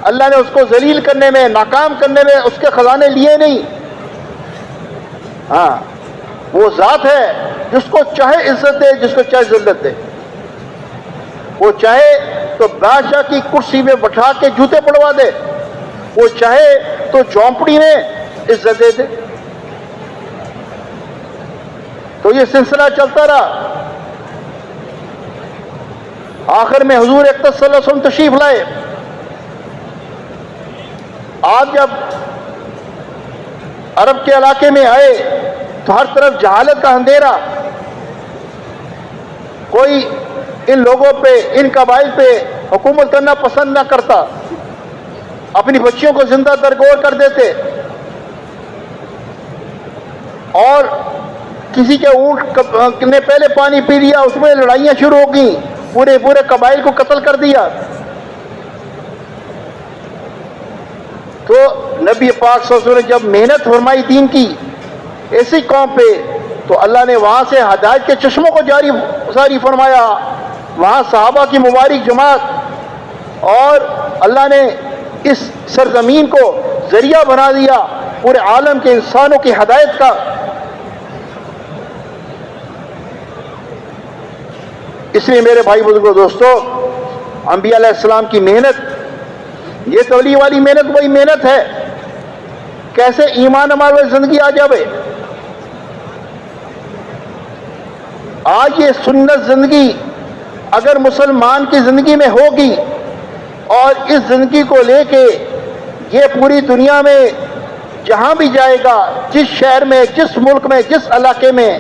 اللہ نے اس کو ذلیل کرنے میں، ناکام کرنے میں اس کے خزانے لیے نہیں. ہاں، وہ ذات ہے جس کو چاہے عزت دے، جس کو چاہے ذلت دے. وہ چاہے تو بادشاہ کی کرسی میں بٹھا کے جوتے پڑوا دے، وہ چاہے تو جھونپڑی میں عزت دے دے. تو یہ سلسلہ چلتا رہا. آخر میں حضور اقدس صلی اللہ علیہ وسلم تشریف لائے. آپ جب عرب کے علاقے میں آئے تو ہر طرف جہالت کا اندھیرا. کوئی ان لوگوں پہ، ان قبائل پہ حکومت کرنا پسند نہ کرتا، اپنی بچیوں کو زندہ درگور کر دیتے، اور کسی کے اونٹ نے پہلے پانی پی لیا، اس میں لڑائیاں شروع ہو گئیں، پورے قبائل کو قتل کر دیا. تو نبی پاک صلی اللہ علیہ وسلم نے جب محنت فرمائی دین کی ایسی قوم پہ، تو اللہ نے وہاں سے ہدایت کے چشموں کو جاری فرمایا. وہاں صحابہ کی مبارک جماعت، اور اللہ نے اس سرزمین کو ذریعہ بنا دیا پورے عالم کے انسانوں کی ہدایت کا. اس لیے میرے بھائی بزرگوں دوستو، انبیاء علیہ السلام کی محنت، یہ تبلیغ والی محنت وہی محنت ہے. کیسے ایمان ہمارے زندگی آ جاوے. آج یہ سنت زندگی اگر مسلمان کی زندگی میں ہوگی، اور اس زندگی کو لے کے یہ پوری دنیا میں جہاں بھی جائے گا، جس شہر میں، جس ملک میں، جس علاقے میں،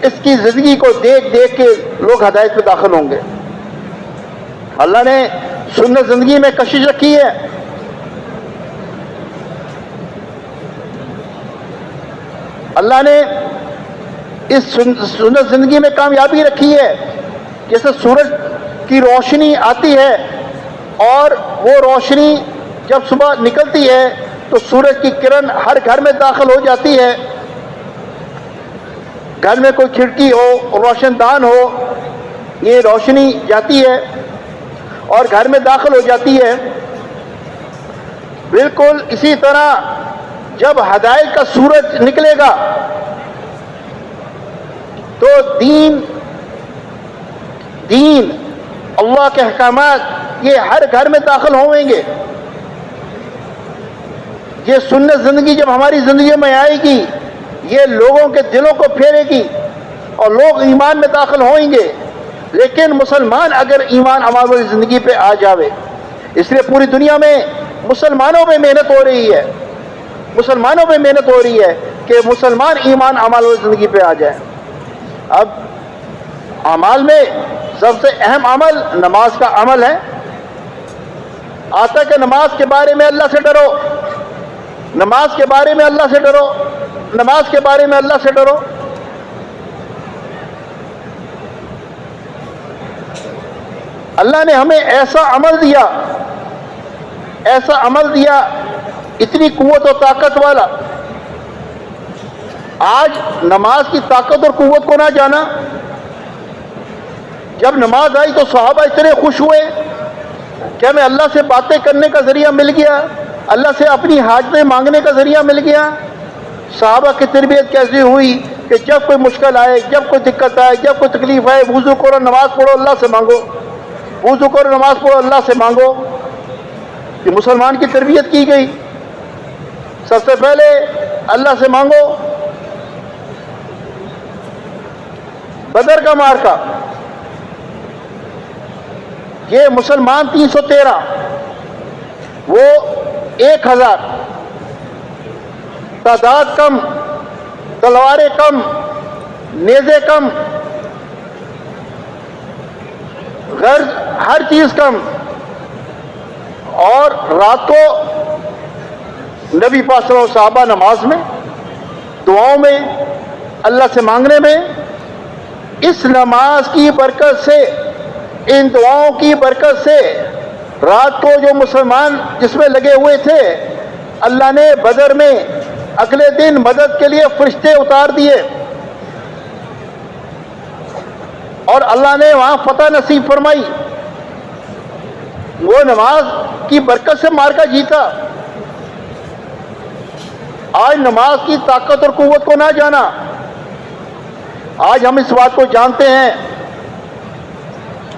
اس کی زندگی کو دیکھ کے لوگ ہدایت میں داخل ہوں گے. اللہ نے سنت زندگی میں کشش رکھی ہے. اللہ نے اس سنت زندگی میں کامیابی رکھی ہے. جیسے سورج کی روشنی آتی ہے، اور وہ روشنی جب صبح نکلتی ہے تو سورج کی کرن ہر گھر میں داخل ہو جاتی ہے. گھر میں کوئی کھڑکی ہو، روشن دان ہو، یہ روشنی جاتی ہے اور گھر میں داخل ہو جاتی ہے. بالکل اسی طرح جب ہدایت کا سورج نکلے گا تو دین اللہ کے احکامات یہ ہر گھر میں داخل ہوئیں گے. یہ سنت زندگی جب ہماری زندگی میں آئے گی، یہ لوگوں کے دلوں کو پھیرے گی اور لوگ ایمان میں داخل ہوئیں گے. لیکن مسلمان اگر ایمان ہماری زندگی پہ آ جاوے، اس لیے پوری دنیا میں مسلمانوں پہ محنت ہو رہی ہے، مسلمانوں پہ محنت ہو رہی ہے کہ مسلمان ایمان ہماری زندگی پہ آ جائے. اب اعمال میں سب سے اہم عمل نماز کا عمل ہے. آتا کہ نماز کے بارے میں اللہ سے ڈرو، نماز کے بارے میں اللہ سے ڈرو، نماز کے بارے میں اللہ سے ڈرو. اللہ نے ہمیں ایسا عمل دیا اتنی قوت و طاقت والا. آج نماز کی طاقت اور قوت کو نہ جانا. جب نماز آئی تو صحابہ اتنے خوش ہوئے کہ ہمیں اللہ سے باتیں کرنے کا ذریعہ مل گیا، اللہ سے اپنی حاجتیں مانگنے کا ذریعہ مل گیا. صحابہ کی تربیت کیسی ہوئی کہ جب کوئی مشکل آئے، جب کوئی دقت آئے، جب کوئی تکلیف آئے، وضو کرو، نماز پڑھو، اللہ سے مانگو. وضو کرو، نماز پڑھو، اللہ سے مانگو. یہ مسلمان کی تربیت کی گئی. سب سے پہلے اللہ سے مانگو. بدر کا معرکہ، یہ مسلمان 313، وہ 1000، تعداد کم، تلواریں کم، نیزے کم، غرض ہر چیز کم. اور رات کو نبی پاک صلی اللہ علیہ وسلم صحابہ نماز میں، دعاؤں میں، اللہ سے مانگنے میں. اس نماز کی برکت سے، ان دعاؤں کی برکت سے رات کو جو مسلمان جس میں لگے ہوئے تھے، اللہ نے بدر میں اگلے دن مدد کے لیے فرشتے اتار دیے اور اللہ نے وہاں فتح نصیب فرمائی. وہ نماز کی برکت سے مارکا جیتا. آج نماز کی طاقت اور قوت کو نہ جانا. آج ہم اس بات کو جانتے ہیں.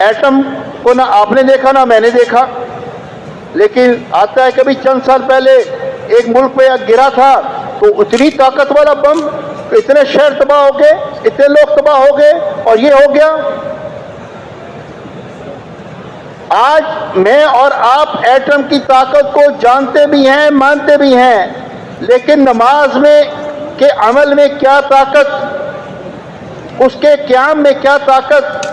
ایٹم کو نہ آپ نے دیکھا نہ میں نے دیکھا, لیکن آتا ہے کبھی چند سال پہلے ایک ملک پہ گرا تھا تو اتنی طاقت والا بم, اتنے شہر تباہ ہو گئے, اتنے لوگ تباہ ہو گئے اور یہ ہو گیا. آج میں اور آپ ایٹم کی طاقت کو جانتے بھی ہیں, مانتے بھی ہیں, لیکن نماز میں کے عمل میں کیا طاقت, اس کے قیام میں کیا طاقت,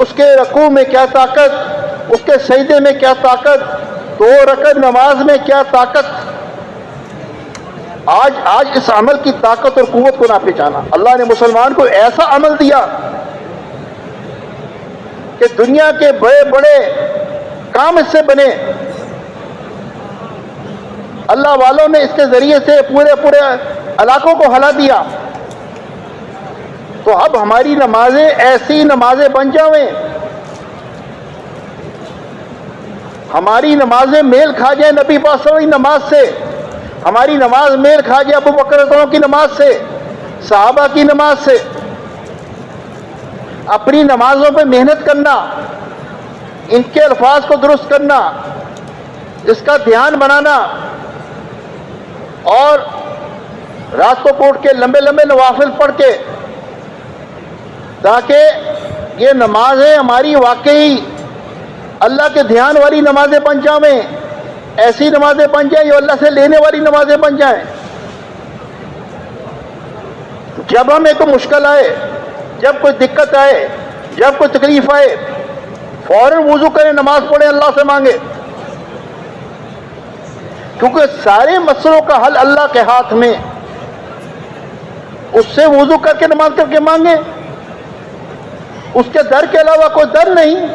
اس کے رکوع میں کیا طاقت, اس کے سجدے میں کیا طاقت, 2 رکعت نماز میں کیا طاقت. آج اس عمل کی طاقت اور قوت کو نہ پہچانا. اللہ نے مسلمان کو ایسا عمل دیا کہ دنیا کے بڑے بڑے کام اس سے بنے. اللہ والوں نے اس کے ذریعے سے پورے علاقوں کو ہلا دیا. تو اب ہماری نمازیں ایسی نمازیں بن جاویں, ہماری نمازیں میل کھا جائیں نبی پاک صلی اللہ علیہ وسلم کی نماز سے, ہماری نماز میل کھا جائے ابو بکر رضی اللہ عنہ کی نماز سے, صحابہ کی نماز سے. اپنی نمازوں پہ محنت کرنا, ان کے الفاظ کو درست کرنا, اس کا دھیان بنانا, اور رات کو اٹھ کے لمبے لمبے نوافل پڑھ کے, تاکہ یہ نمازیں ہماری واقعی اللہ کے دھیان والی نمازیں بن جائیں, ایسی نمازیں بن جائیں جو اللہ سے لینے والی نمازیں بن جائیں. جب ہمیں کوئی مشکل آئے, جب کوئی دقت آئے, جب کوئی تکلیف آئے, فوراً وضو کریں, نماز پڑھیں, اللہ سے مانگے, کیونکہ سارے مسئلوں کا حل اللہ کے ہاتھ میں. اس سے وضو کر کے نماز کر کے مانگیں, اس کے در کے علاوہ کوئی در نہیں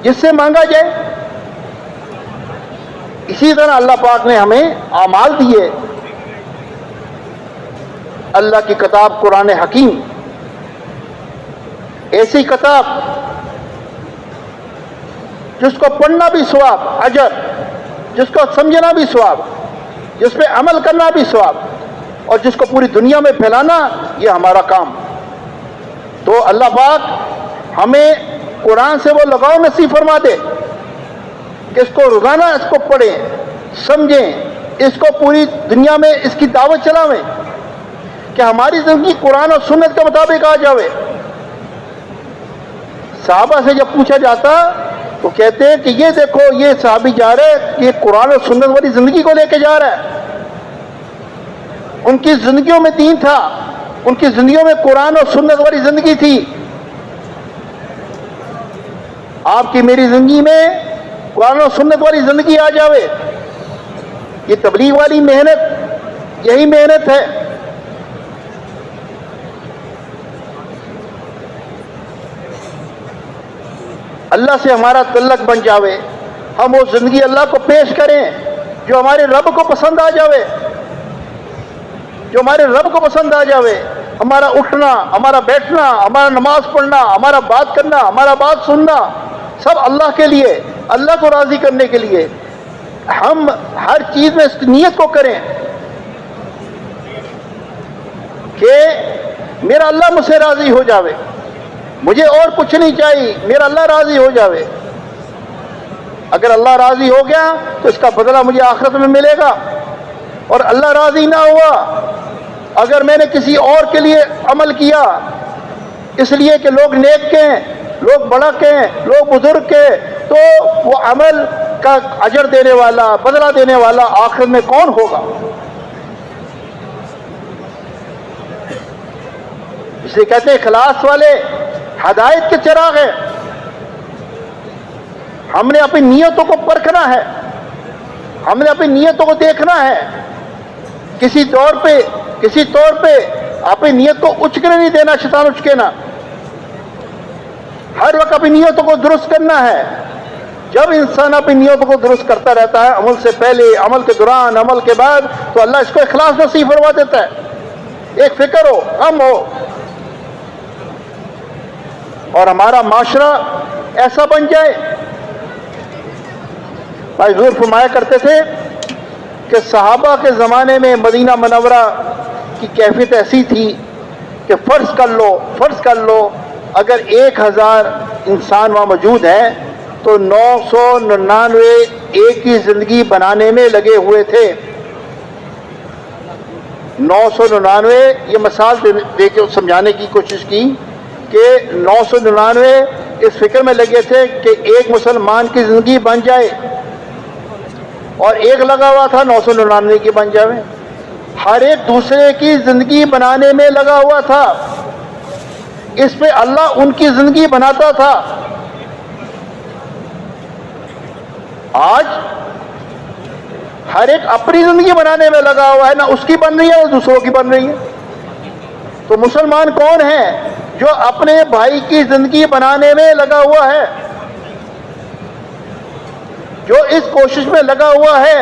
جس سے مانگا جائے. اسی طرح اللہ پاک نے ہمیں اعمال دیے. اللہ کی کتاب قرآن حکیم, ایسی کتاب جس کو پڑھنا بھی ثواب, اجر, جس کو سمجھنا بھی ثواب, جس پہ عمل کرنا بھی ثواب, اور جس کو پوری دنیا میں پھیلانا یہ ہمارا کام. تو اللہ پاک ہمیں قرآن سے وہ لگاؤ نصیب فرما دے کہ اس کو روزانہ اس کو پڑھیں, سمجھیں, اس کو پوری دنیا میں اس کی دعوت چلاویں کہ ہماری زندگی قرآن اور سنت کے مطابق آ جاوے. صحابہ سے جب پوچھا جاتا تو کہتے ہیں کہ یہ دیکھو یہ صحابی جا رہے, یہ قرآن اور سنت والی زندگی کو لے کے جا رہا ہے. ان کی زندگیوں میں دین تھا, ان کی زندگیوں میں قرآن اور سنت والی زندگی تھی. آپ کی میری زندگی میں قرآن اور سنت والی زندگی آ جاوے. یہ تبلیغ والی محنت, یہی محنت ہے. اللہ سے ہمارا تعلق بن جاوے, ہم وہ زندگی اللہ کو پیش کریں جو ہمارے رب کو پسند آ جاوے, جو ہمارے رب کو پسند آ جاوے. ہمارا اٹھنا, ہمارا بیٹھنا, ہمارا نماز پڑھنا, ہمارا بات کرنا, ہمارا بات سننا, سب اللہ کے لیے, اللہ کو راضی کرنے کے لیے. ہم ہر چیز میں اس نیت کو کریں کہ میرا اللہ مجھ سے راضی ہو جاوے, مجھے اور کچھ نہیں چاہیے, میرا اللہ راضی ہو جاوے. اگر اللہ راضی ہو گیا تو اس کا بدلہ مجھے آخرت میں ملے گا. اور اللہ راضی نہ ہوا, اگر میں نے کسی اور کے لیے عمل کیا اس لیے کہ لوگ نیک کہیں, لوگ بڑا کہیں, لوگ بزرگ کہیں, تو وہ عمل کا اجر دینے والا, بدلہ دینے والا آخرت میں کون ہوگا؟ اس لیے کہتے ہیں اخلاص والے ہدایت کے چراغ ہیں. ہم نے اپنی نیتوں کو پرکھنا ہے, ہم نے اپنی نیتوں کو دیکھنا ہے. کسی طور پہ اپنی نیت کو اچکنے نہیں دینا, شیطان اچکے نا. ہر وقت اپنی نیتوں کو درست کرنا ہے. جب انسان اپنی نیت کو درست کرتا رہتا ہے، عمل سے پہلے، عمل کے دوران، عمل کے بعد، تو اللہ اس کو اخلاص نصیب فرما دیتا ہے، ایک فکر ہو، غم ہو، اور ہمارا معاشرہ ایسا بن جائے۔ بھائی حضور فرمایا کرتے تھے کہ صحابہ کے زمانے میں مدینہ منورہ کی کیفیت ایسی تھی کہ فرض کر لو اگر 1000 انسان وہاں موجود ہیں تو 999 ایک ہی زندگی بنانے میں لگے ہوئے تھے۔ 999، یہ مثال دے کے سمجھانے کی کوشش کی کہ 999 اس فکر میں لگے تھے کہ ایک مسلمان کی زندگی بن جائے، اور ایک لگا ہوا تھا 999 کی بن جائے۔ ہر ایک دوسرے کی زندگی بنانے میں لگا ہوا تھا، اس پہ اللہ ان کی زندگی بناتا تھا۔ آج ہر ایک اپنی زندگی بنانے میں لگا ہوا ہے، نہ اس کی بن رہی ہے نہ دوسروں کی بن رہی ہے۔ تو مسلمان کون ہے جو اپنے بھائی کی زندگی بنانے میں لگا ہوا ہے، جو اس کوشش میں لگا ہوا ہے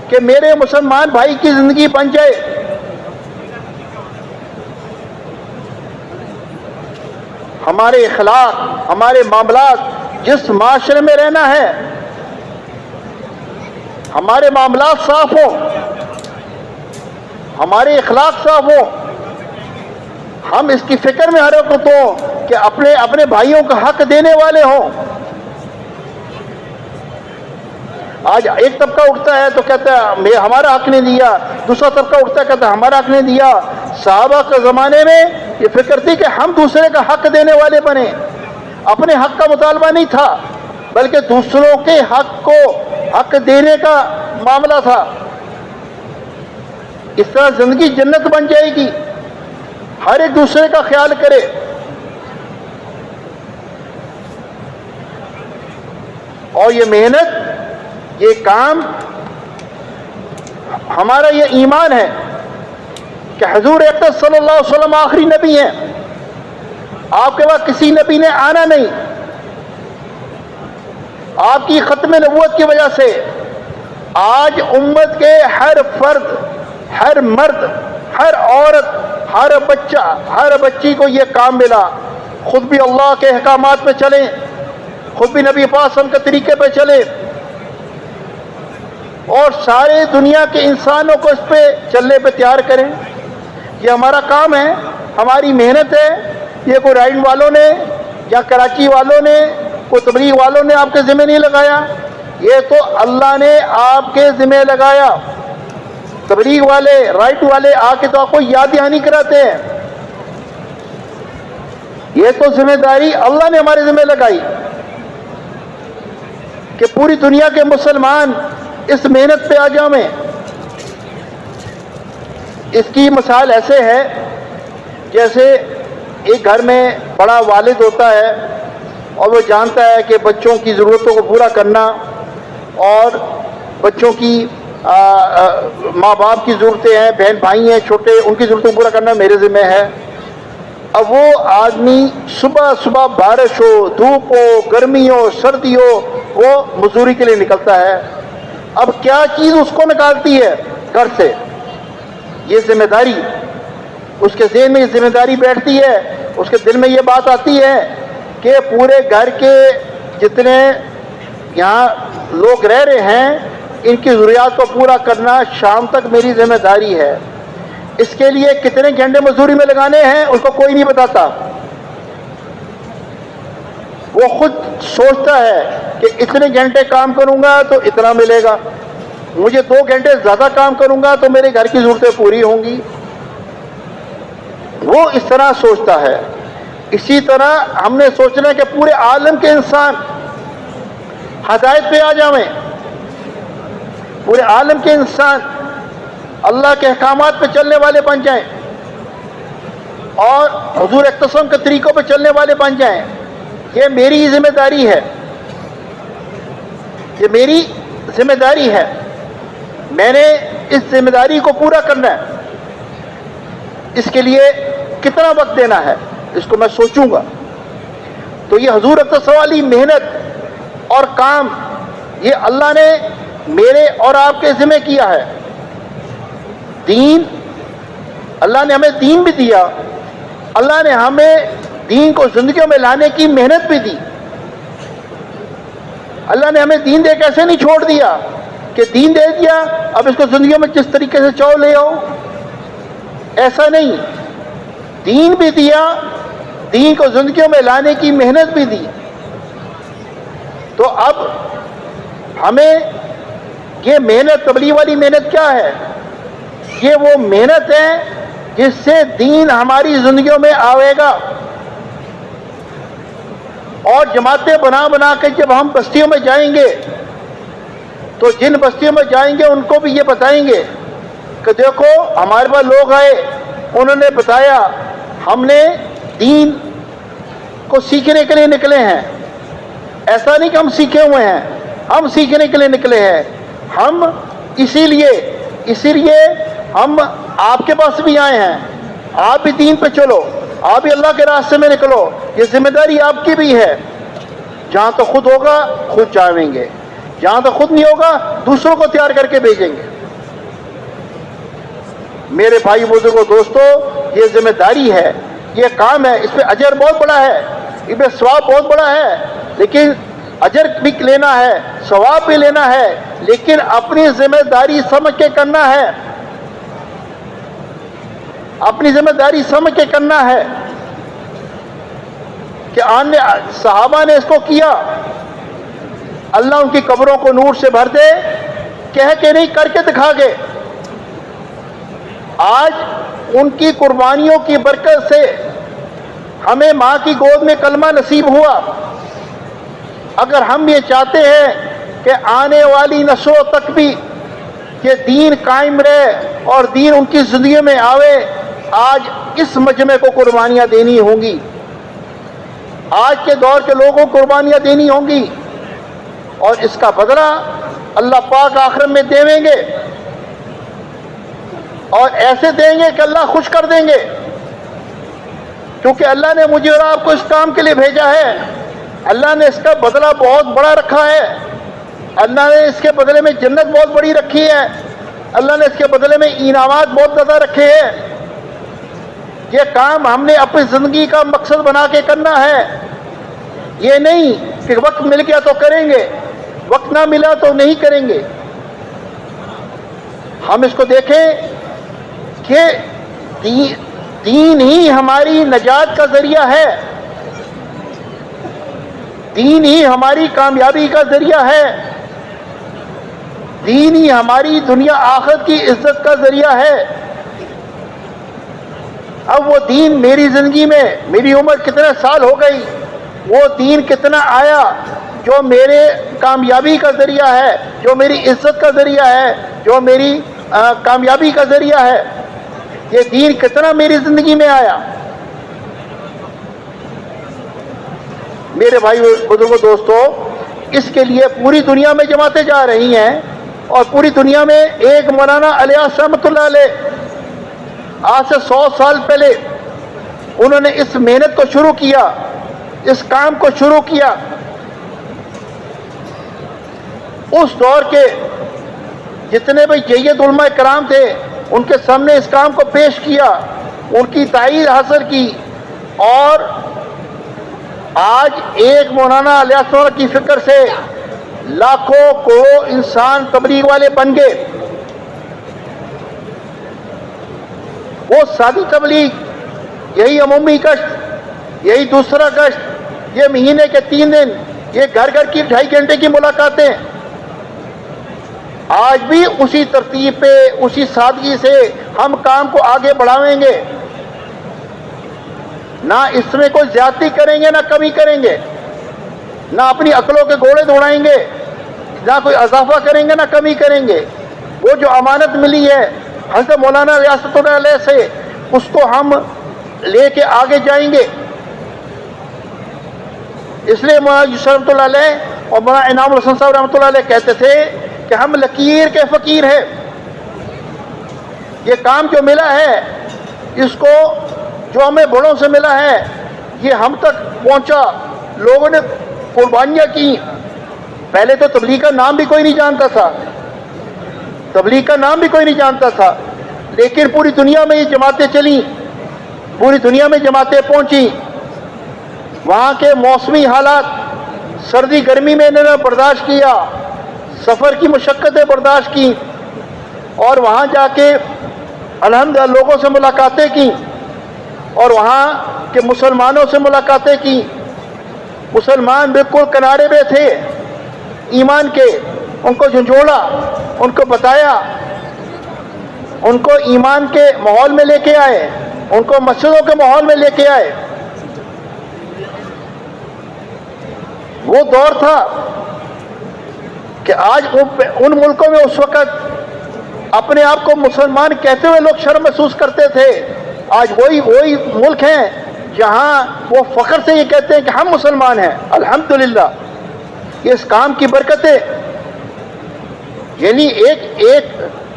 کہ میرے مسلمان بھائی کی زندگی بن جائے؟ ہمارے اخلاق، ہمارے معاملات جس معاشرے میں رہنا ہے، ہمارے معاملات صاف ہوں، ہمارے اخلاق صاف ہوں، ہم اس کی فکر میں ہر وقت ہوں کہ اپنے بھائیوں کا حق دینے والے ہوں۔ آج ایک طبقہ اٹھتا ہے تو کہتا ہے ہمارا حق نہیں دیا، دوسرا طبقہ اٹھتا ہے کہتا ہے ہمارا حق نہیں دیا۔ صحابہ کے زمانے میں یہ فکر تھی کہ ہم دوسرے کا حق دینے والے بنے، اپنے حق کا مطالبہ نہیں تھا بلکہ دوسروں کے حق کو حق دینے کا معاملہ تھا۔ اس طرح زندگی جنت بن جائے گی، ہر ایک دوسرے کا خیال کرے۔ اور یہ محنت، یہ کام، ہمارا یہ ایمان ہے کہ حضور اقدس صلی اللہ علیہ وسلم آخری نبی ہیں، آپ کے بعد کسی نبی نے آنا نہیں۔ آپ کی ختم نبوت کی وجہ سے آج امت کے ہر فرد، ہر مرد، ہر عورت، ہر بچہ، ہر بچی کو یہ کام ملا، خود بھی اللہ کے احکامات پہ چلیں، خود بھی نبی پاک صلی اللہ علیہ وسلم کے طریقے پہ چلیں، اور سارے دنیا کے انسانوں کو اس پہ چلنے پہ تیار کریں۔ یہ ہمارا کام ہے، ہماری محنت ہے۔ یہ کوئی رائن والوں نے یا کراچی والوں نے، کوئی تبلیغ والوں نے آپ کے ذمہ نہیں لگایا، یہ تو اللہ نے آپ کے ذمہ لگایا۔ تبلیغ والے، رائٹ والے آ کے تو آپ کو یاد دہانی کراتے ہیں، یہ تو ذمہ داری اللہ نے ہمارے ذمہ لگائی کہ پوری دنیا کے مسلمان اس محنت پہ آ جائیں۔ اس کی مثال ایسے ہے جیسے ایک گھر میں بڑا والد ہوتا ہے اور وہ جانتا ہے کہ بچوں کی ضرورتوں کو پورا کرنا اور بچوں کی ماں باپ کی ضرورتیں ہیں، بہن بھائی ہیں چھوٹے، ان کی ضرورتوں کو پورا کرنا میرے ذمہ ہے۔ اب وہ آدمی صبح صبح بارش ہو، دھوپ ہو، گرمی ہو، سردی ہو، وہ مزدوری کے لیے نکلتا ہے۔ اب کیا چیز اس کو نکالتی ہے گھر سے؟ یہ ذمہ داری، اس کے ذہن میں یہ ذمہ داری بیٹھتی ہے، اس کے دل میں یہ بات آتی ہے کہ پورے گھر کے جتنے یہاں لوگ رہ رہے ہیں ان کی ضروریات کو پورا کرنا شام تک میری ذمہ داری ہے۔ اس کے لیے کتنے گھنٹے مزدوری میں لگانے ہیں اس کو کوئی نہیں بتاتا، وہ خود سوچتا ہے کہ اتنے گھنٹے کام کروں گا تو اتنا ملے گا، مجھے 2 گھنٹے زیادہ کام کروں گا تو میرے گھر کی ضرورتیں پوری ہوں گی، وہ اس طرح سوچتا ہے۔ اسی طرح ہم نے سوچنا ہے کہ پورے عالم کے انسان ہدایت پہ آ جائیں، پورے عالم کے انسان اللہ کے احکامات پہ چلنے والے بن جائیں اور حضور اقتصام کے طریقوں پہ چلنے والے بن جائیں۔ یہ میری ذمہ داری ہے، یہ میری ذمہ داری ہے، میں نے اس ذمہ داری کو پورا کرنا ہے۔ اس کے لیے کتنا وقت دینا ہے اس کو میں سوچوں گا۔ تو یہ حضور اقتصام والی محنت اور کام یہ اللہ نے میرے اور آپ کے ذمہ کیا ہے. دین، اللہ نے ہمیں دین بھی دیا، اللہ نے ہمیں دین کو زندگیوں میں لانے کی محنت بھی دی. اللہ نے ہمیں دین دے کے ایسے نہیں چھوڑ دیا کہ دین دے دیا اب اس کو زندگیوں میں جس طریقے سے چاہو لے آؤ، ایسا نہیں. دین بھی دیا، دین کو زندگیوں میں لانے کی محنت بھی دی. تو اب ہمیں یہ محنت، تبلیغ والی محنت کیا ہے؟ یہ وہ محنت ہے جس سے دین ہماری زندگیوں میں آئے گا. اور جماعتیں بنا بنا کے جب ہم بستیوں میں جائیں گے تو جن بستیوں میں جائیں گے ان کو بھی یہ بتائیں گے کہ دیکھو ہمارے پاس لوگ آئے، انہوں نے بتایا، ہم نے دین کو سیکھنے کے لیے نکلے ہیں. ایسا نہیں کہ ہم سیکھے ہوئے ہیں، ہم سیکھنے کے لیے نکلے ہیں. ہم اسی لیے ہم آپ کے پاس بھی آئے ہیں. آپ بھی دین پہ چلو، آپ بھی اللہ کے راستے میں نکلو. یہ ذمہ داری آپ کی بھی ہے. جہاں تو خود ہوگا خود جائیں گے، جہاں تو خود نہیں ہوگا دوسروں کو تیار کر کے بھیجیں گے. میرے بھائی بزرگوں دوستو، یہ ذمہ داری ہے، یہ کام ہے. اس پہ اجر بہت بڑا ہے، اس پہ ثواب بہت بڑا ہے. لیکن اجر بھی لینا ہے، ثواب بھی لینا ہے، لیکن اپنی ذمہ داری سمجھ کے کرنا ہے. اپنی ذمہ داری سمجھ کے کرنا ہے کہ صحابہ نے اس کو کیا. اللہ ان کی قبروں کو نور سے بھر دے، کہہ کے نہیں کر کے دکھا گے. آج ان کی قربانیوں کی برکت سے ہمیں ماں کی گود میں کلمہ نصیب ہوا. اگر ہم یہ چاہتے ہیں کہ آنے والی نسلوں تک بھی یہ دین قائم رہے اور دین ان کی زندگی میں آوے، آج اس مجمع کو قربانیاں دینی ہوں گی. آج کے دور کے لوگوں کو قربانیاں دینی ہوں گی، اور اس کا بدلہ اللہ پاک آخرت میں دیں گے، اور ایسے دیں گے کہ اللہ خوش کر دیں گے. کیونکہ اللہ نے مجھے اور آپ کو اس کام کے لیے بھیجا ہے. اللہ نے اس کا بدلہ بہت بڑا رکھا ہے. اللہ نے اس کے بدلے میں جنت بہت بڑی رکھی ہے. اللہ نے اس کے بدلے میں انعامات بہت زیادہ رکھے ہیں. یہ کام ہم نے اپنی زندگی کا مقصد بنا کے کرنا ہے. یہ نہیں کہ وقت مل گیا تو کریں گے، وقت نہ ملا تو نہیں کریں گے. ہم اس کو دیکھیں کہ دین ہی ہماری نجات کا ذریعہ ہے، دین ہی ہماری کامیابی کا ذریعہ ہے، دین ہی ہماری دنیا آخرت کی عزت کا ذریعہ ہے. اب وہ دین میری زندگی میں، میری عمر کتنے سال ہو گئی، وہ دین کتنا آیا جو میرے کامیابی کا ذریعہ ہے، جو میری عزت کا ذریعہ ہے، جو میری کامیابی کا ذریعہ ہے. یہ دین کتنا میری زندگی میں آیا. میرے بھائی بزرگوں دوستو، اس کے لیے پوری دنیا میں جماعتیں جا رہی ہیں، اور پوری دنیا میں ایک مولانا الیاس رحمۃ اللہ علیہ آج سے 100 سال پہلے انہوں نے اس محنت کو شروع کیا، اس کام کو شروع کیا. اس دور کے جتنے بھی جید علماء کرام تھے ان کے سامنے اس کام کو پیش کیا، ان کی تائید حاصل کی، اور آج ایک مولانا الیاس کی فکر سے لاکھوں کروڑوں انسان تبلیغ والے بن گئے. وہ سادی تبلیغ، یہی عمومی گشت، یہی دوسرا گشت، یہ مہینے کے 3 دن، یہ گھر گھر کی 2.5 گھنٹے کی ملاقاتیں، آج بھی اسی ترتیب پہ، اسی سادگی سے ہم کام کو آگے بڑھائیں گے. نہ اس میں کوئی زیادتی کریں گے، نہ کمی کریں گے، نہ اپنی عقلوں کے گھوڑے دوڑائیں گے، نہ کوئی اضافہ کریں گے، نہ کمی کریں گے. وہ جو امانت ملی ہے حضرت مولانا ریاست اللہ علیہ سے، اس کو ہم لے کے آگے جائیں گے. اس لیے مولانا یوسف رحمۃ اللہ علیہ اور مولانا انعام الحسن صاحب رحمۃ اللہ علیہ کہتے تھے کہ ہم لکیر کے فقیر ہیں. یہ کام جو ملا ہے، اس کو جو ہمیں بڑوں سے ملا ہے، یہ ہم تک پہنچا، لوگوں نے قربانیاں کی، پہلے تو تبلیغ کا نام بھی کوئی نہیں جانتا تھا، تبلیغ کا نام بھی کوئی نہیں جانتا تھا، لیکن پوری دنیا میں یہ جماعتیں چلیں، پوری دنیا میں جماعتیں پہنچیں، وہاں کے موسمی حالات، سردی گرمی میں انہوں نے برداشت کیا، سفر کی مشقتیں برداشت کی، اور وہاں جا کے الحمدللہ لوگوں سے ملاقاتیں کی، اور وہاں کے مسلمانوں سے ملاقاتیں کی۔ مسلمان بالکل کنارے پہ تھے ایمان کے، ان کو جھنجھوڑا، ان کو بتایا، ان کو ایمان کے ماحول میں لے کے آئے، ان کو مسجدوں کے ماحول میں لے کے آئے۔ وہ دور تھا کہ آج ان ملکوں میں اس وقت اپنے آپ کو مسلمان کہتے ہوئے لوگ شرم محسوس کرتے تھے، آج وہی ملک ہیں جہاں وہ فخر سے یہ کہتے ہیں کہ ہم مسلمان ہیں۔ الحمدللہ، یہ اس کام کی برکتیں، یعنی ایک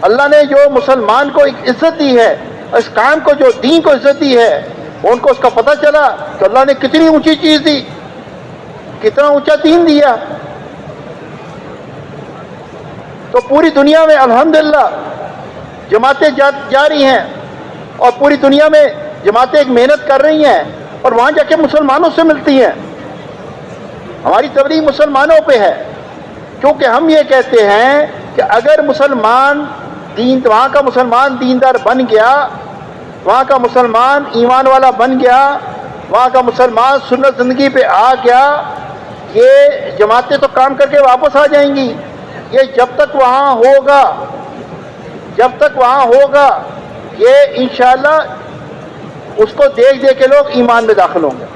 اللہ نے جو مسلمان کو ایک عزت دی ہے، اس کام کو جو دین کو عزت دی ہے، ان کو اس کا پتہ چلا کہ اللہ نے کتنی اونچی چیز دی، کتنا اونچا دین دیا۔ تو پوری دنیا میں الحمدللہ جماعتیں جاری ہیں، اور پوری دنیا میں جماعتیں ایک محنت کر رہی ہیں، اور وہاں جا کے مسلمانوں سے ملتی ہیں۔ ہماری تبلیغ مسلمانوں پہ ہے، کیونکہ ہم یہ کہتے ہیں کہ اگر وہاں کا مسلمان دیندار بن گیا، وہاں کا مسلمان ایمان والا بن گیا، وہاں کا مسلمان سنت زندگی پہ آ گیا، یہ جماعتیں تو کام کر کے واپس آ جائیں گی۔ یہ جب تک وہاں ہوگا یہ انشاءاللہ اس کو دیکھ کے لوگ ایمان میں داخل ہوں گے۔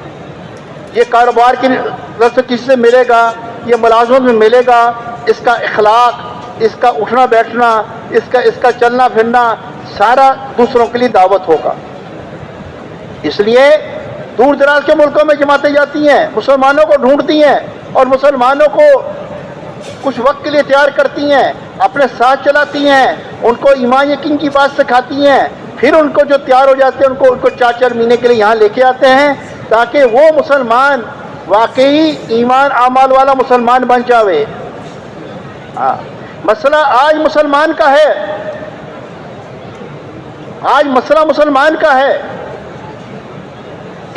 یہ کاروبار کی طرف سے کسی سے ملے گا، یہ ملازمت میں ملے گا، اس کا اخلاق، اس کا اٹھنا بیٹھنا، اس کا چلنا پھرنا سارا دوسروں کے لیے دعوت ہوگا۔ اس لیے دور دراز کے ملکوں میں جماعتیں جاتی ہیں، مسلمانوں کو ڈھونڈتی ہیں، اور مسلمانوں کو کچھ وقت کے لیے تیار کرتی ہیں، اپنے ساتھ چلاتی ہیں، ان کو ایمان یقین کی بات سکھاتی ہیں، پھر ان کو جو تیار ہو جاتے ہیں ان کو 4 مہینے کے لیے یہاں لے کے آتے ہیں، تاکہ وہ مسلمان واقعی ایمان اعمال والا مسلمان بن جاوے۔ مسئلہ آج مسلمان کا ہے، آج مسئلہ مسلمان کا ہے۔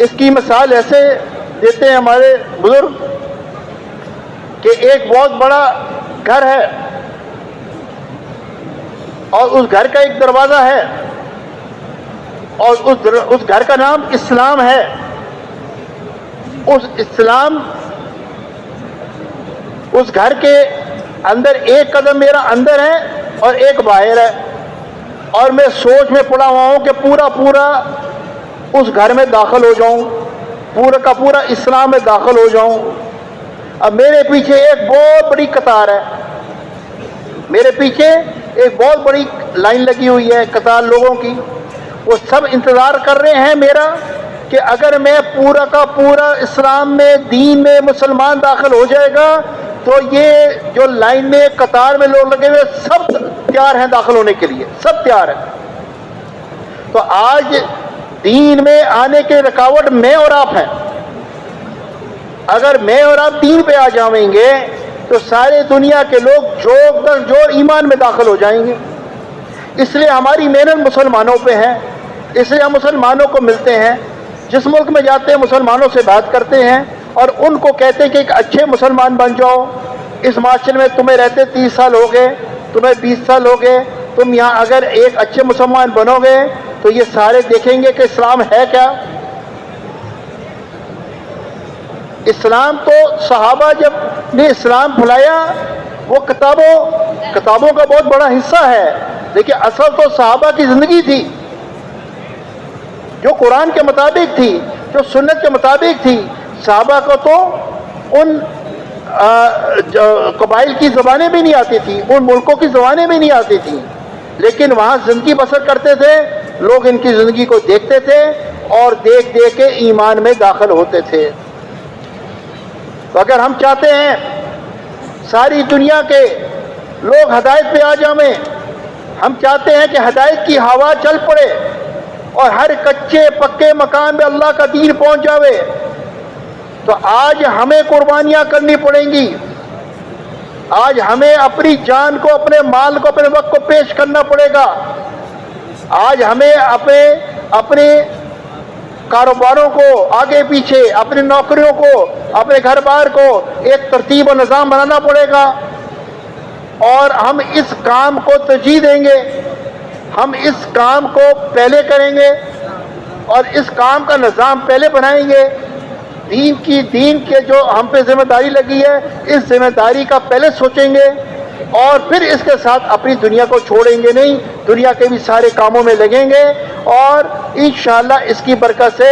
اس کی مثال ایسے دیتے ہیں ہمارے بزرگ کہ ایک بہت بڑا گھر ہے، اور اس گھر کا ایک دروازہ ہے، اور اس گھر کا نام اسلام ہے۔ اس گھر کے اندر ایک قدم میرا اندر ہے اور ایک باہر ہے، اور میں سوچ میں پڑا ہوا ہوں کہ پورا اس گھر میں داخل ہو جاؤں، پورا کا پورا اسلام میں داخل ہو جاؤں۔ اب میرے پیچھے ایک بہت بڑی قطار ہے، میرے پیچھے ایک بہت بڑی لائن لگی ہوئی ہے قطار لوگوں کی، وہ سب انتظار کر رہے ہیں میرا کہ اگر میں پورا کا پورا اسلام میں، دین میں مسلمان داخل ہو جائے گا تو یہ جو لائن میں قطار میں لوگ لگے ہوئے سب تیار ہیں داخل ہونے کے لیے، سب تیار ہیں۔ تو آج دین میں آنے کے رکاوٹ میں اور آپ ہیں۔ اگر میں اور آپ دین پہ آ جائیں گے تو سارے دنیا کے لوگ جوڑ در جوڑ ایمان میں داخل ہو جائیں گے۔ اس لیے ہماری محنت مسلمانوں پہ ہے، اس لیے ہم مسلمانوں کو ملتے ہیں، جس ملک میں جاتے ہیں مسلمانوں سے بات کرتے ہیں، اور ان کو کہتے ہیں کہ ایک اچھے مسلمان بن جاؤ۔ اس معاشرے میں تمہیں رہتے 30 سال ہو گئے، تمہیں 20 سال ہو گئے، تم یہاں اگر ایک اچھے مسلمان بنو گے تو یہ سارے دیکھیں گے کہ اسلام ہے کیا۔ اسلام تو صحابہ جب نے اسلام پھیلایا وہ کتابوں کا بہت بڑا حصہ ہے، لیکن اصل تو صحابہ کی زندگی تھی جو قرآن کے مطابق تھی، جو سنت کے مطابق تھی۔ صحابہ کو تو ان قبائل کی زبانیں بھی نہیں آتی تھی، ان ملکوں کی زبانیں بھی نہیں آتی تھیں، لیکن وہاں زندگی بسر کرتے تھے، لوگ ان کی زندگی کو دیکھتے تھے اور دیکھ کے ایمان میں داخل ہوتے تھے۔ تو اگر ہم چاہتے ہیں ساری دنیا کے لوگ ہدایت پہ آ جائیں، ہم چاہتے ہیں کہ ہدایت کی ہوا چل پڑے اور ہر کچے پکے مکان میں اللہ کا دین پہنچ جاوے، تو آج ہمیں قربانیاں کرنی پڑیں گی، آج ہمیں اپنی جان کو، اپنے مال کو، اپنے وقت کو پیش کرنا پڑے گا. آج ہمیں اپنے کاروباروں کو آگے پیچھے، اپنی نوکریوں کو، اپنے گھر بار کو ایک ترتیب و نظام بنانا پڑے گا، اور ہم اس کام کو ترجیح دیں گے. ہم اس کام کو پہلے کریں گے اور اس کام کا نظام پہلے بنائیں گے. دین کے جو ہم پہ ذمہ داری لگی ہے، اس ذمہ داری کا پہلے سوچیں گے، اور پھر اس کے ساتھ اپنی دنیا کو چھوڑیں گے نہیں، دنیا کے بھی سارے کاموں میں لگیں گے. اور انشاءاللہ اس کی برکت سے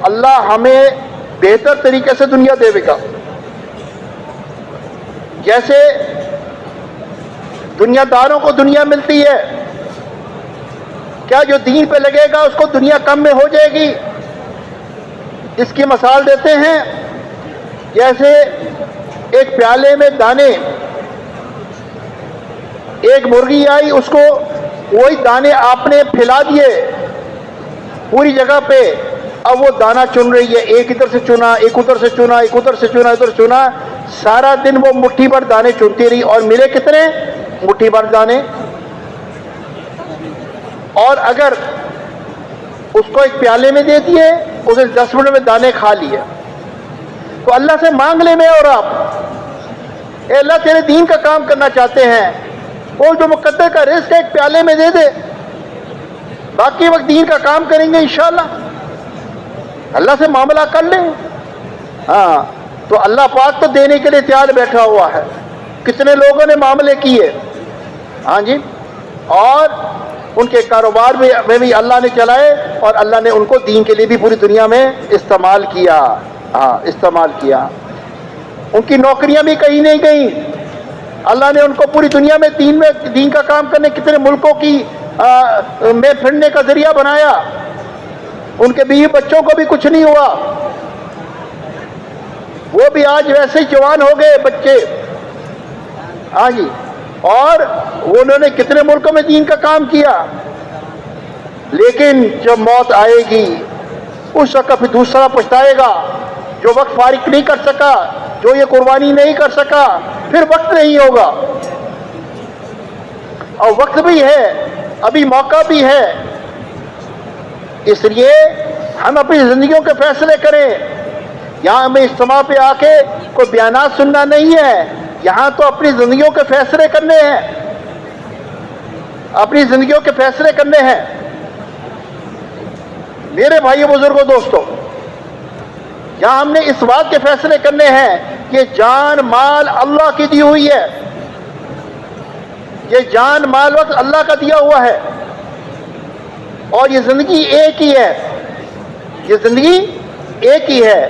اللہ ہمیں بہتر طریقے سے دنیا دے گا. جیسے دنیا داروں کو دنیا ملتی ہے، کیا جو دین پہ لگے گا اس کو دنیا کم میں ہو جائے گی؟ اس کی مثال دیتے ہیں. جیسے ایک پیالے میں دانے، ایک مرغی آئی، اس کو وہی دانے آپ نے پھیلا دیے پوری جگہ پہ. اب وہ دانا چن رہی ہے، ایک ادھر سے چنا، ایک ادھر سے چنا، ایک ادھر سے چنا، ادھر چنا. سارا دن وہ مٹھی بھر دانے چنتی رہی، اور ملے کتنے؟ مٹھی بھر دانے. اور اگر اس کو ایک پیالے میں دے دیے، اسے 10 منٹ میں دانے کھا لیے. تو اللہ سے مانگ لے میں اور آپ، اے اللہ تیرے دین کا کام کرنا چاہتے ہیں، وہ جو مقدر کا رزق ہے ایک پیالے میں دے دے، باقی وقت دین کا کام کریں گے انشاءاللہ. اللہ سے معاملہ کر لیں. ہاں، تو اللہ پاک تو دینے کے لیے تیار بیٹھا ہوا ہے. کتنے لوگوں نے معاملے کیے، ہاں جی، اور ان کے کاروبار میں بھی اللہ نے چلائے، اور اللہ نے ان کو دین کے لیے بھی پوری دنیا میں استعمال کیا. ہاں، استعمال کیا. ان کی نوکریاں بھی کہیں نہیں گئیں. اللہ نے ان کو پوری دنیا میں دین کا کام کرنے، کتنے ملکوں کی میں پھرنے کا ذریعہ بنایا. ان کے بیوی بچوں کو بھی کچھ نہیں ہوا، وہ بھی آج ویسے ہی جوان ہو گئے بچے. ہاں جی، اور انہوں نے کتنے ملکوں میں دین کا کام کیا. لیکن جب موت آئے گی اس وقت پھر دوسرا پچھتائے گا، جو وقت فارغ نہیں کر سکا، جو یہ قربانی نہیں کر سکا. پھر وقت نہیں ہوگا، اور وقت بھی ہے، ابھی موقع بھی ہے. اس لیے ہم اپنی زندگیوں کے فیصلے کریں. یہاں ہمیں اجتماع پہ آ کے کوئی بیانات سننا نہیں ہے، یہاں تو اپنی زندگیوں کے فیصلے کرنے ہیں، اپنی زندگیوں کے فیصلے کرنے ہیں. میرے بھائیو، بزرگوں، دوستوں، یہاں ہم نے اس بات کے فیصلے کرنے ہیں کہ جان مال اللہ کی دی ہوئی ہے. یہ جان مال وقت اللہ کا دیا ہوا ہے، اور یہ زندگی ایک ہی ہے. یہ زندگی ایک ہی ہے،